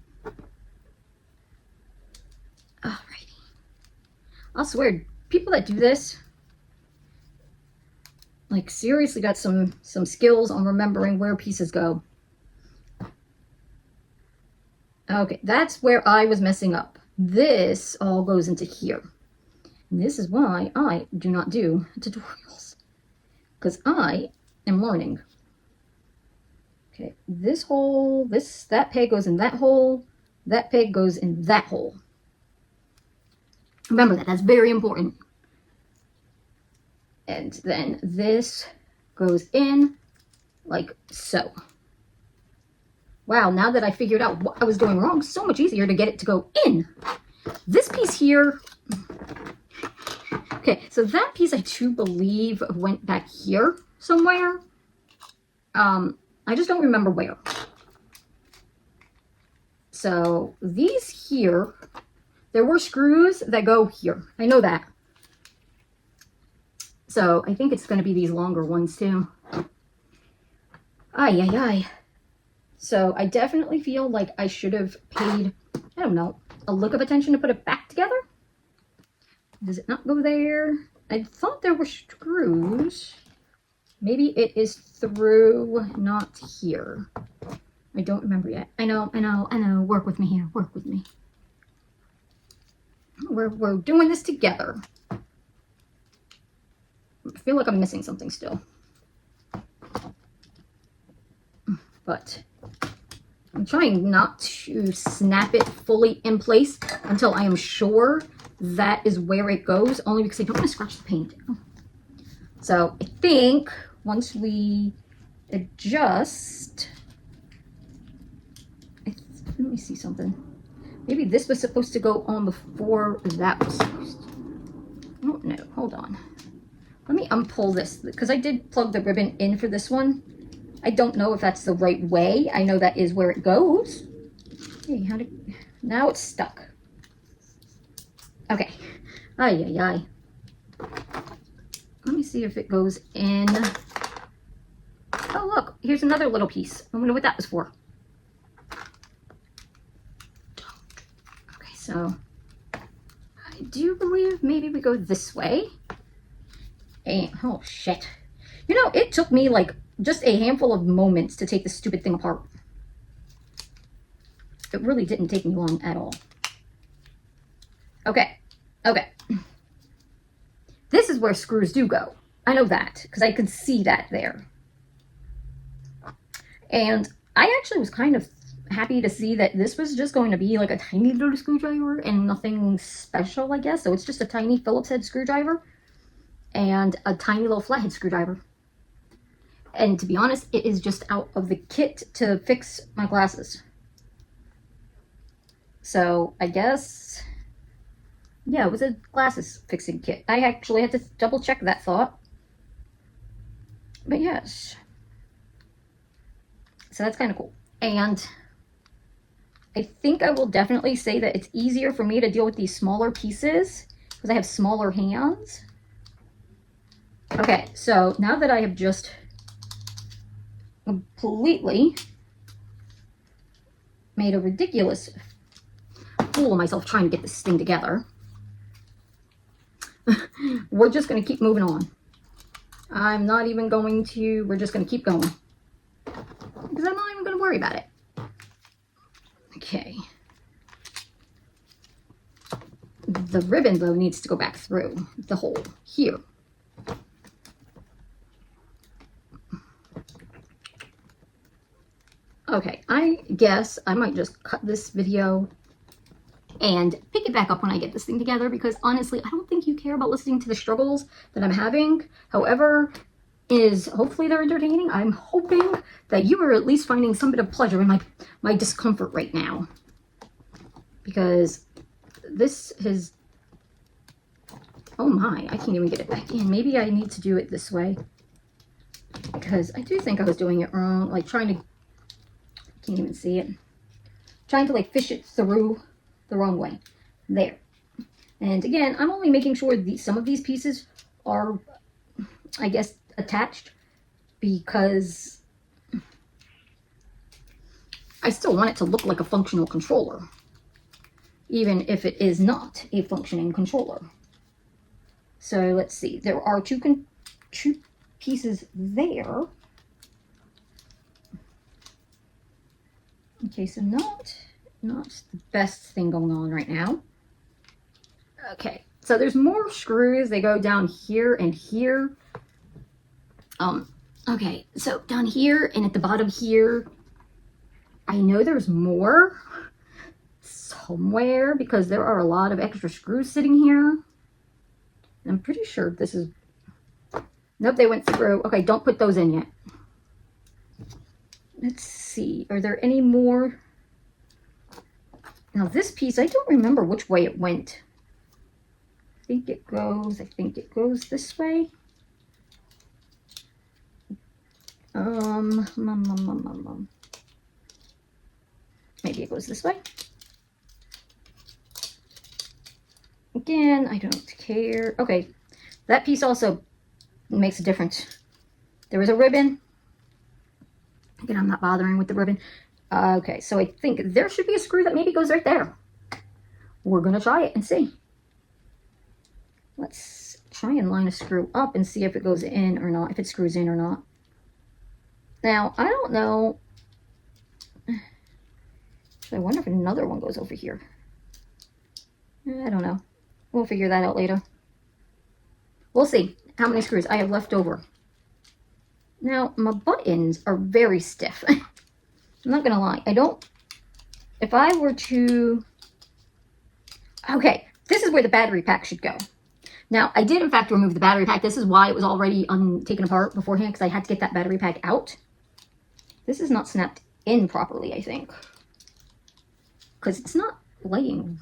Alrighty. I swear, people that do this, like, seriously got some skills on remembering where pieces go. Okay, that's where I was messing up. This all goes into here. And this is why I do not do tutorials. Because I am learning. Okay, this hole, that peg goes in that hole. That peg goes in that hole. Remember that, that's very important. And then this goes in like so. Wow, now that I figured out what I was doing wrong, so much easier to get it to go in. This piece here, okay, so that piece I do believe went back here somewhere. I just don't remember where. So these here, there were screws that go here. I know that. So I think it's going to be these longer ones too. Ay, ay, ay. So I definitely feel like I should have paid, I don't know, a look of attention to put it back together. Does it not go there? I thought there were screws. Maybe it is through, not here. I don't remember yet. I know. Work with me here. Work with me. We're doing this together. I feel like I'm missing something still. But I'm trying not to snap it fully in place until I am sure that is where it goes, only because I don't want to scratch the paint. So I think once we adjust, let me see something. Maybe this was supposed to go on before that was supposed to. Oh no, hold on. Let me unpull this, because I did plug the ribbon in for this one. I don't know if that's the right way. I know that is where it goes. Hey, now it's stuck. Okay. Ay, ay, ay. Let me see if it goes in. Oh, look, here's another little piece. I wonder what that was for. Okay, so I do believe maybe we go this way. And, oh, shit. You know, it took me like just a handful of moments to take this stupid thing apart. It really didn't take me long at all. Okay. Okay. This is where screws do go. I know that, because I could see that there. And I actually was kind of happy to see that this was just going to be like a tiny little screwdriver and nothing special, I guess. So it's just a tiny Phillips head screwdriver and a tiny little flathead screwdriver. And to be honest, it is just out of the kit to fix my glasses. So I guess, yeah, it was a glasses fixing kit. I actually had to double check that thought. But yes. So that's kind of cool. And I think I will definitely say that it's easier for me to deal with these smaller pieces because I have smaller hands. Okay, so now that I have just completely made a ridiculous fool of myself trying to get this thing together, we're just going to keep moving on. I'm not even going to, we're just going to keep going. Because I'm not even going to worry about it. Okay. The ribbon, though, needs to go back through the hole here. Okay, I guess I might just cut this video and pick it back up when I get this thing together, because honestly, I don't think you care about listening to the struggles that I'm having. However, hopefully they're entertaining. I'm hoping that you are at least finding some bit of pleasure in my discomfort right now, because this is, oh my, I can't even get it back in. Maybe I need to do it this way, because I do think I was doing it wrong, like trying to, can't even see it, trying to like fish it through the wrong way. There. And again, I'm only making sure some of these pieces are, I guess, attached, because I still want it to look like a functional controller, even if it is not a functioning controller. So let's see, there are two pieces there. Okay, so not the best thing going on right now. Okay, so there's more screws. They go down here and here. Okay, so down here and at the bottom here, I know there's more somewhere, because there are a lot of extra screws sitting here. I'm pretty sure this is, nope, they went through. Okay, don't put those in yet. Let's see, are there any more? Now this piece, I don't remember which way it went. I think it goes this way. Maybe it goes this way. Again, I don't care. Okay, that piece also makes a difference. There was a ribbon. Again, I'm not bothering with the ribbon. Okay, so I think there should be a screw that maybe goes right there. We're gonna try it and see. Let's try and line a screw up and see if it goes in or not, if it screws in or not. Now, I don't know. I wonder if another one goes over here. I don't know. We'll figure that out later. We'll see how many screws I have left over. Now, my buttons are very stiff. I'm not gonna lie. If I were to, okay, this is where the battery pack should go. Now, I did in fact remove the battery pack. This is why it was already taken apart beforehand, because I had to get that battery pack out. This is not snapped in properly, I think. Because it's not laying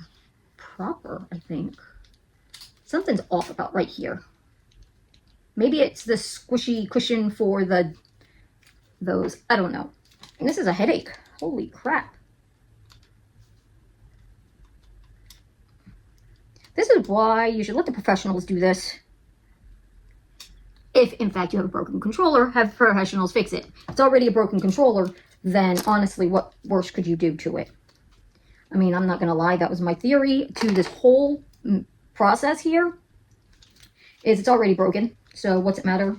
proper, I think. Something's off about right here. Maybe it's the squishy cushion for those. I don't know. And this is a headache. Holy crap. This is why you should let the professionals do this. If, in fact, you have a broken controller, have professionals fix it. If it's already a broken controller, then honestly, what worse could you do to it? I mean, I'm not going to lie. That was my theory to this whole process here. Is it's already broken. So what's it matter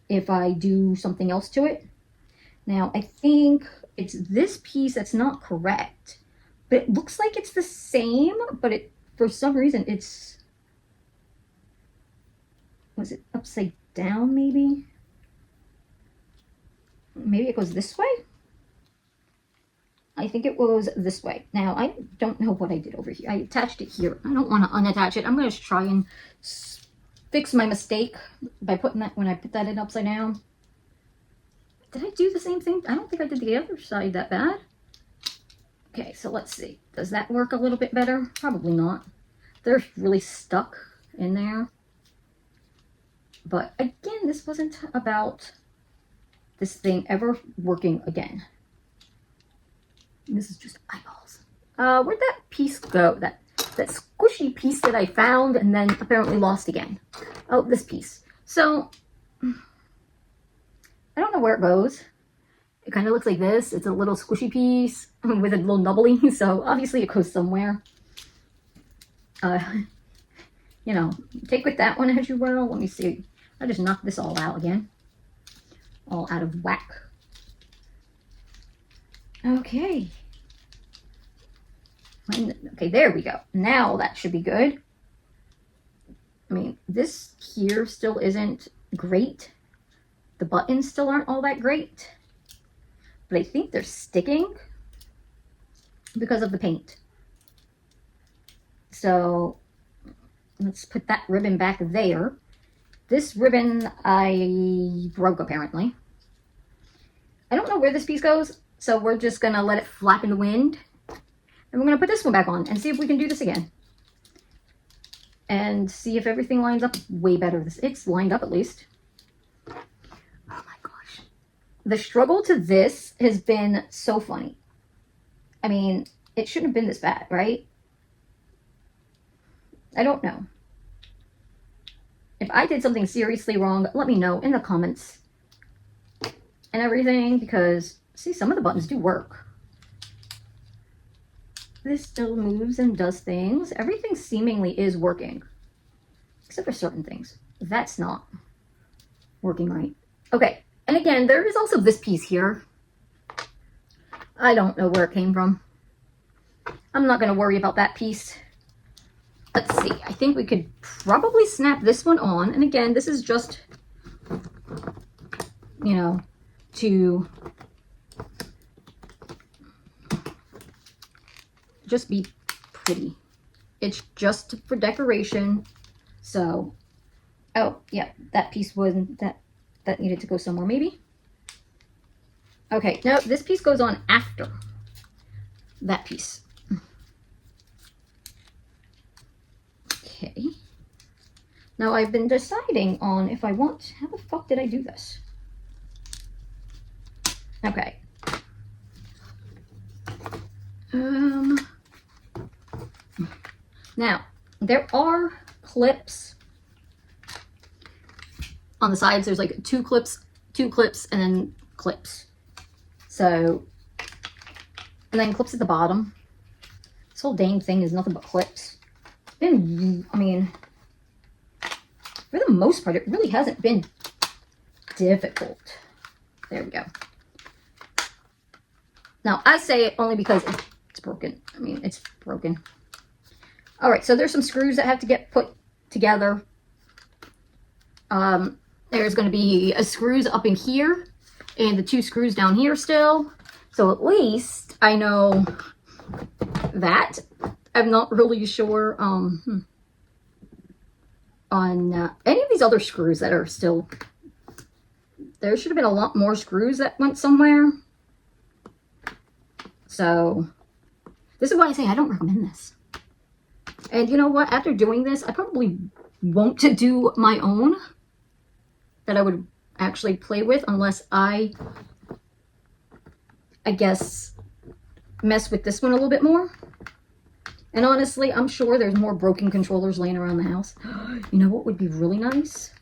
if I do something else to it? Now, I think it's this piece that's not correct. But it looks like it's the same, but for some reason it's, was it upside down maybe? Maybe it goes this way? I think it goes this way. Now, I don't know what I did over here. I attached it here. I don't want to unattach it. I'm going to try and fix my mistake by putting that, when I put that in upside down. Did I do the same thing? I don't think I did the other side that bad. Okay, so let's see. Does that work a little bit better? Probably not. They're really stuck in there. But again, this wasn't about this thing ever working again. This is just eyeballs. Where'd that piece go? That squishy piece that I found and then apparently lost again. Oh, this piece. So, I don't know where it goes. It kind of looks like this. It's a little squishy piece with a little nubbly. So, obviously it goes somewhere. You know, take with that one as you will. Let me see. I just knocked this all out again. All out of whack. Okay. Okay, there we go. Now that should be good. I mean, this here still isn't great. The buttons still aren't all that great. But I think they're sticking because of the paint. So let's put that ribbon back there. This ribbon I broke apparently. I don't know where this piece goes, so we're just gonna let it flap in the wind. And we're gonna put this one back on and see if we can do this again. And see if everything lines up way better. It's lined up at least. Oh my gosh. The struggle to this has been so funny. I mean, it shouldn't have been this bad, right? I don't know. If I did something seriously wrong, let me know in the comments and everything, because see, some of the buttons do work. This still moves and does things. Everything seemingly is working, except for certain things. That's not working right. Okay, and again, there is also this piece here. I don't know where it came from. I'm not going to worry about that piece. Let's see. I think we could probably snap this one on. And again, this is just, you know, to just be pretty. It's just for decoration. So, oh, yeah, that piece wasn't, that needed to go somewhere maybe. Okay, no, this piece goes on after that piece. Okay. Now I've been deciding on if I want, how the fuck did I do this? Okay. Now, there are clips on the sides. There's like two clips, and then clips. So, and then clips at the bottom. This whole dang thing is nothing but clips. And, I mean, for the most part, it really hasn't been difficult. There we go. Now, I say it only because it's broken. I mean, it's broken. All right, so there's some screws that have to get put together. There's going to be screws up in here and the 2 screws down here still. So at least I know that. I'm not really sure on any of these other screws that are still. There should have been a lot more screws that went somewhere. So this is why I say I don't recommend this. And you know what? After doing this, I probably won't do my own that I would actually play with unless I guess, mess with this one a little bit more. And honestly, I'm sure there's more broken controllers laying around the house. You know what would be really nice?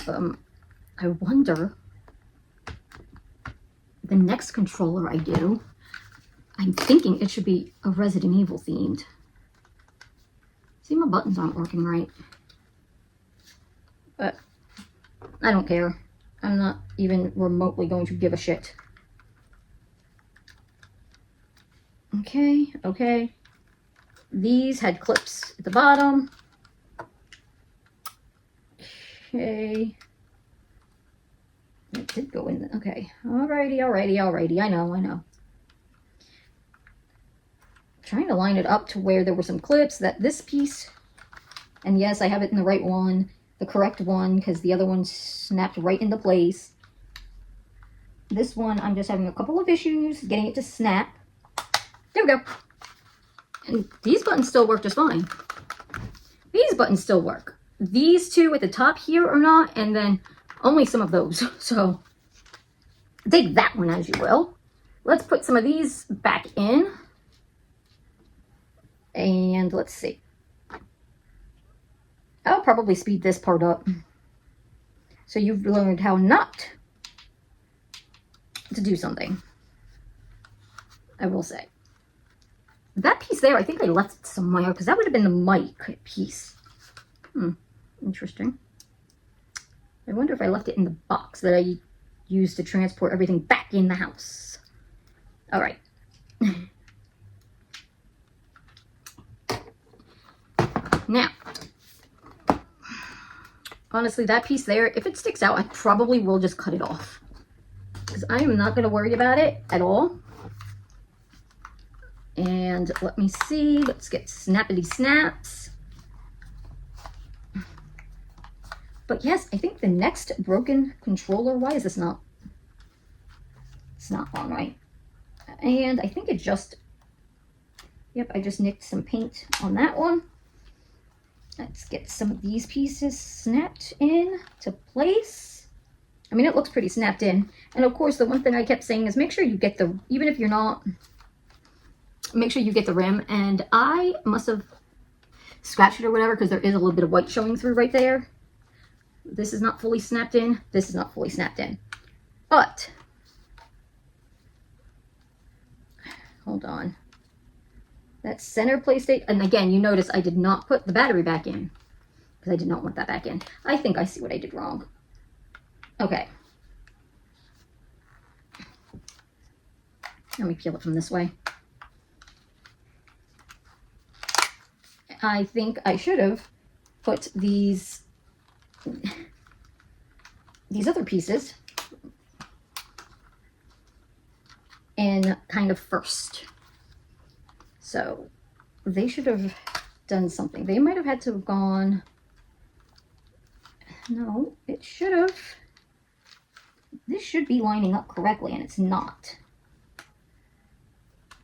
I wonder, the next controller I do, I'm thinking it should be a Resident Evil themed. See, my buttons aren't working right. But I don't care. I'm not even remotely going to give a shit. Okay, okay. These had clips at the bottom. Okay. It did go in. Okay. Alrighty. I know. Trying to line it up to where there were some clips that this piece, and yes, I have it in the right one, the correct one, because the other one snapped right into place. This one, I'm just having a couple of issues getting it to snap. There we go. And these buttons still work just fine. These buttons still work. These 2 at the top here are not, and then only some of those. So take that one as you will. Let's put some of these back in. And let's see. I'll probably speed this part up. So you've learned how not to do something. I will say. That piece there, I think I left it somewhere because that would have been the mic piece. Interesting. I wonder if I left it in the box that I used to transport everything back in the house. All right. Now, honestly, that piece there, if it sticks out, I probably will just cut it off. Because I am not going to worry about it at all. And let me see, let's get snappity snaps. But yes, I think the next broken controller, why is this not, it's not on right. And I think it just, yep, I just nicked some paint on that one. Let's get some of these pieces snapped in to place. I mean, it looks pretty snapped in. And of course, the one thing I kept saying is make sure you get the, even if you're not, make sure you get the rim. And I must have scratched it or whatever, because there is a little bit of white showing through right there. This is not fully snapped in. This is not fully snapped in. But, hold on. That center PlayStation, and again, you notice I did not put the battery back in, because I did not want that back in. I think I see what I did wrong. Okay. Let me peel it from this way. I think I should have put these other pieces in kind of first. So they should have done something. They might have had to have gone, no, it should have, this should be lining up correctly, and it's not.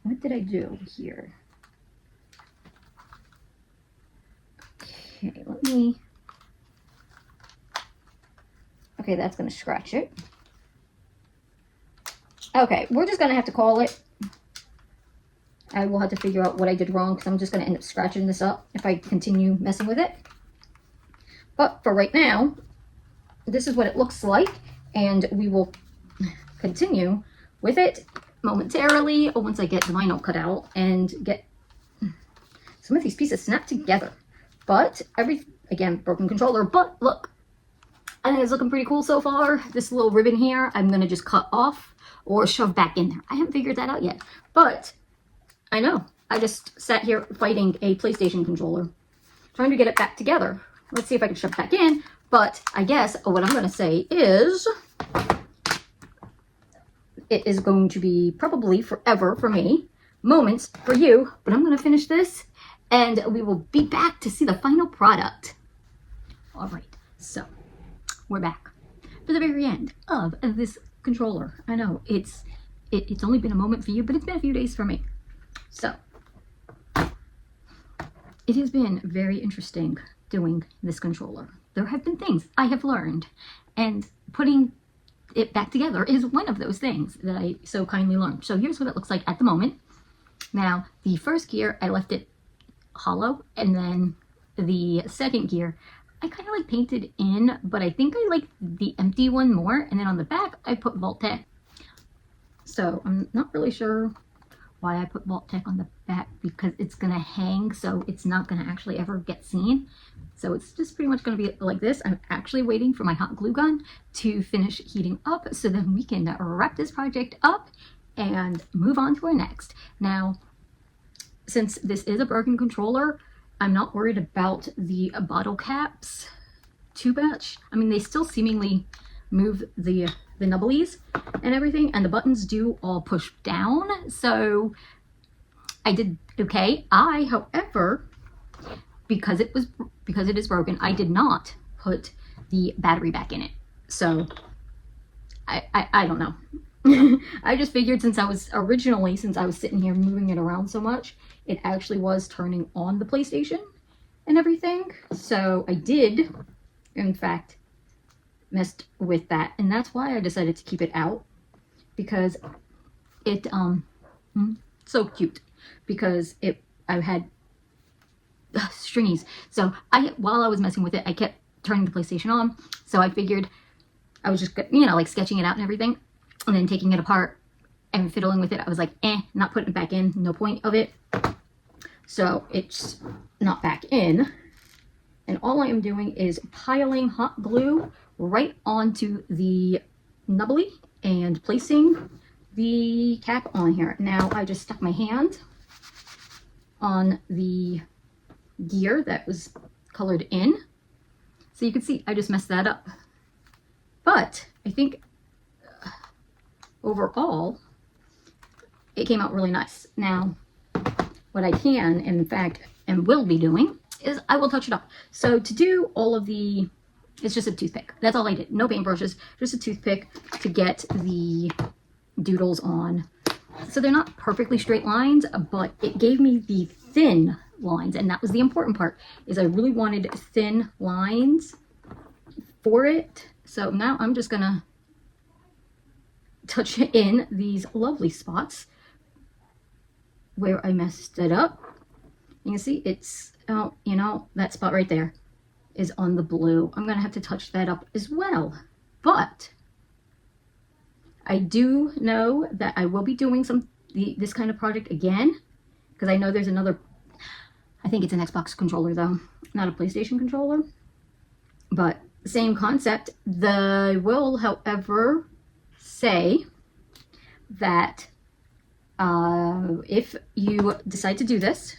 What did I do here? Okay, let me, okay, that's going to scratch it. Okay, we're just going to have to call it. I will have to figure out what I did wrong, because I'm just going to end up scratching this up if I continue messing with it. But for right now, this is what it looks like, and we will continue with it momentarily once I get the vinyl cut out and get some of these pieces snapped together. But again, broken controller, but look, I think it's looking pretty cool so far. This little ribbon here, I'm going to just cut off or shove back in there. I haven't figured that out yet, but I know. I just sat here fighting a PlayStation controller, trying to get it back together. Let's see if I can shove it back in, but I guess what I'm going to say is it is going to be probably forever for me, moments for you, but I'm going to finish this and we will be back to see the final product. All right, so we're back for the very end of this controller. I know it's only been a moment for you, but it's been a few days for me. So it has been very interesting doing this controller. There have been things I have learned, and putting it back together is one of those things that I so kindly learned. So here's what it looks like at the moment. Now, the first gear, I left it hollow, and then the second gear, I kind of like painted in, but I think I like the empty one more. And then on the back, I put Vault-Tec. So I'm not really sure why I put Vault-Tec on the back, because it's gonna hang, so it's not gonna actually ever get seen. So it's just pretty much gonna be like this. I'm actually waiting for my hot glue gun to finish heating up, so then we can wrap this project up and move on to our next. Now, since this is a broken controller, I'm not worried about the bottle caps too much. I mean, they still seemingly move the nubblies and everything, and the buttons do all push down, so I did okay. However, because it is broken, I did not put the battery back in it. So I don't know. I just figured since I was sitting here moving it around so much, it actually was turning on the PlayStation and everything. So I did, in fact, messed with that, and that's why I decided to keep it out, because it so cute, because I had stringies. So while I was messing with it, I kept turning the PlayStation on, so I figured I was just, like sketching it out and everything, and then taking it apart and fiddling with it. I was like, not putting it back in, no point of it. So it's not back in, and all I am doing is piling hot glue right onto the nubbly and placing the cap on here. Now I just stuck my hand on the gear that was colored in, so you can see I just messed that up. But I think overall it came out really nice. Now what I can, in fact, and will be doing, is I will touch it up. So to do all of the, it's just a toothpick. That's all I did. No paintbrushes, just a toothpick to get the doodles on. So they're not perfectly straight lines, but it gave me the thin lines, and that was the important part, is I really wanted thin lines for it. So now I'm just gonna touch in these lovely spots where I messed it up. You can see it's, oh, you know, that spot right there is on the blue. I'm gonna have to touch that up as well. But I do know that I will be doing this kind of project again, because I know there's another, I think it's an Xbox controller though, not a PlayStation controller, but same concept. I will, however, say that if you decide to do this,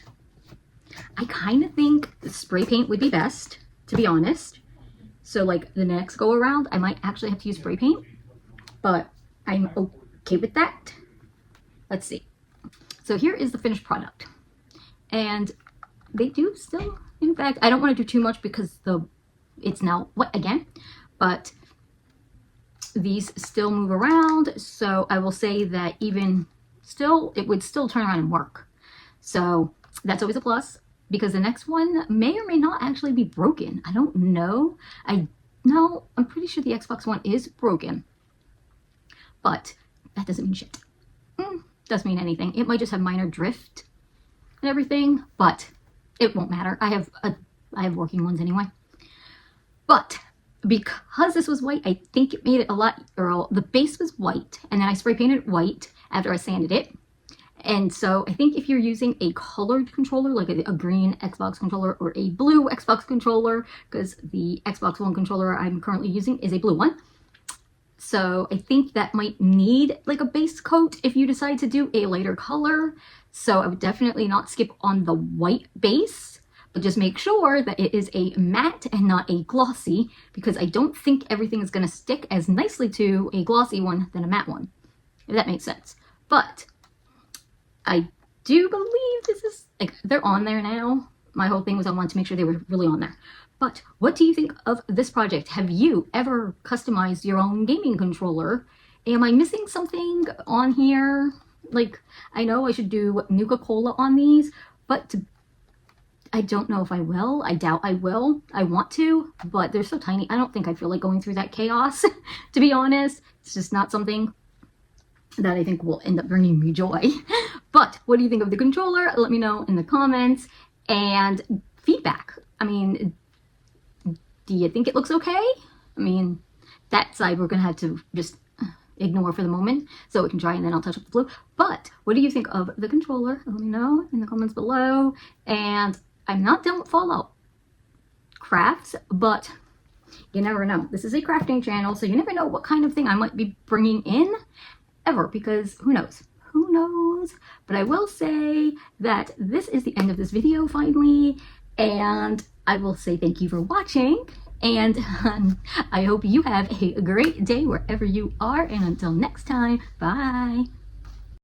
I kind of think spray paint would be best, to be honest. So like the next go around, I might actually have to use spray paint, but I'm okay with that. Let's see. So here is the finished product. And they do still, in fact, I don't want to do too much because it's now wet again, but these still move around. So I will say that even still, it would still turn around and work. So that's always a plus, because the next one may or may not actually be broken. I don't know. I'm pretty sure the Xbox One is broken, but that doesn't mean shit. Doesn't mean anything. It might just have minor drift and everything, but it won't matter. I have working ones anyway. But because this was white, I think it made it a lot, or the base was white, and then I spray painted it white after I sanded it. And so I think if you're using a colored controller, like a green Xbox controller or a blue Xbox controller, because the Xbox One controller I'm currently using is a blue one, so I think that might need like a base coat if you decide to do a lighter color. So I would definitely not skip on the white base, but just make sure that it is a matte and not a glossy, because I don't think everything is going to stick as nicely to a glossy one than a matte one, if that makes sense. But I do believe this is, like, they're on there now. My whole thing was I wanted to make sure they were really on there. But what do you think of this project? Have you ever customized your own gaming controller? Am I missing something on here? Like, I know I should do Nuka-Cola on these, but I don't know if I will. I doubt I will. I want to, but they're so tiny. I don't think I feel like going through that chaos, to be honest. It's just not something that I think will end up bringing me joy. But what do you think of the controller? Let me know in the comments, and feedback. I mean, do you think it looks okay? I mean, that side we're gonna have to just ignore for the moment, so we can try and then I'll touch up the blue. But what do you think of the controller? Let me know in the comments below. And I'm not done with Fallout crafts, but you never know. This is a crafting channel, so you never know what kind of thing I might be bringing in ever, because who knows? Who knows? But I will say that this is the end of this video finally, and I will say thank you for watching, and I hope you have a great day wherever you are, and until next time, bye!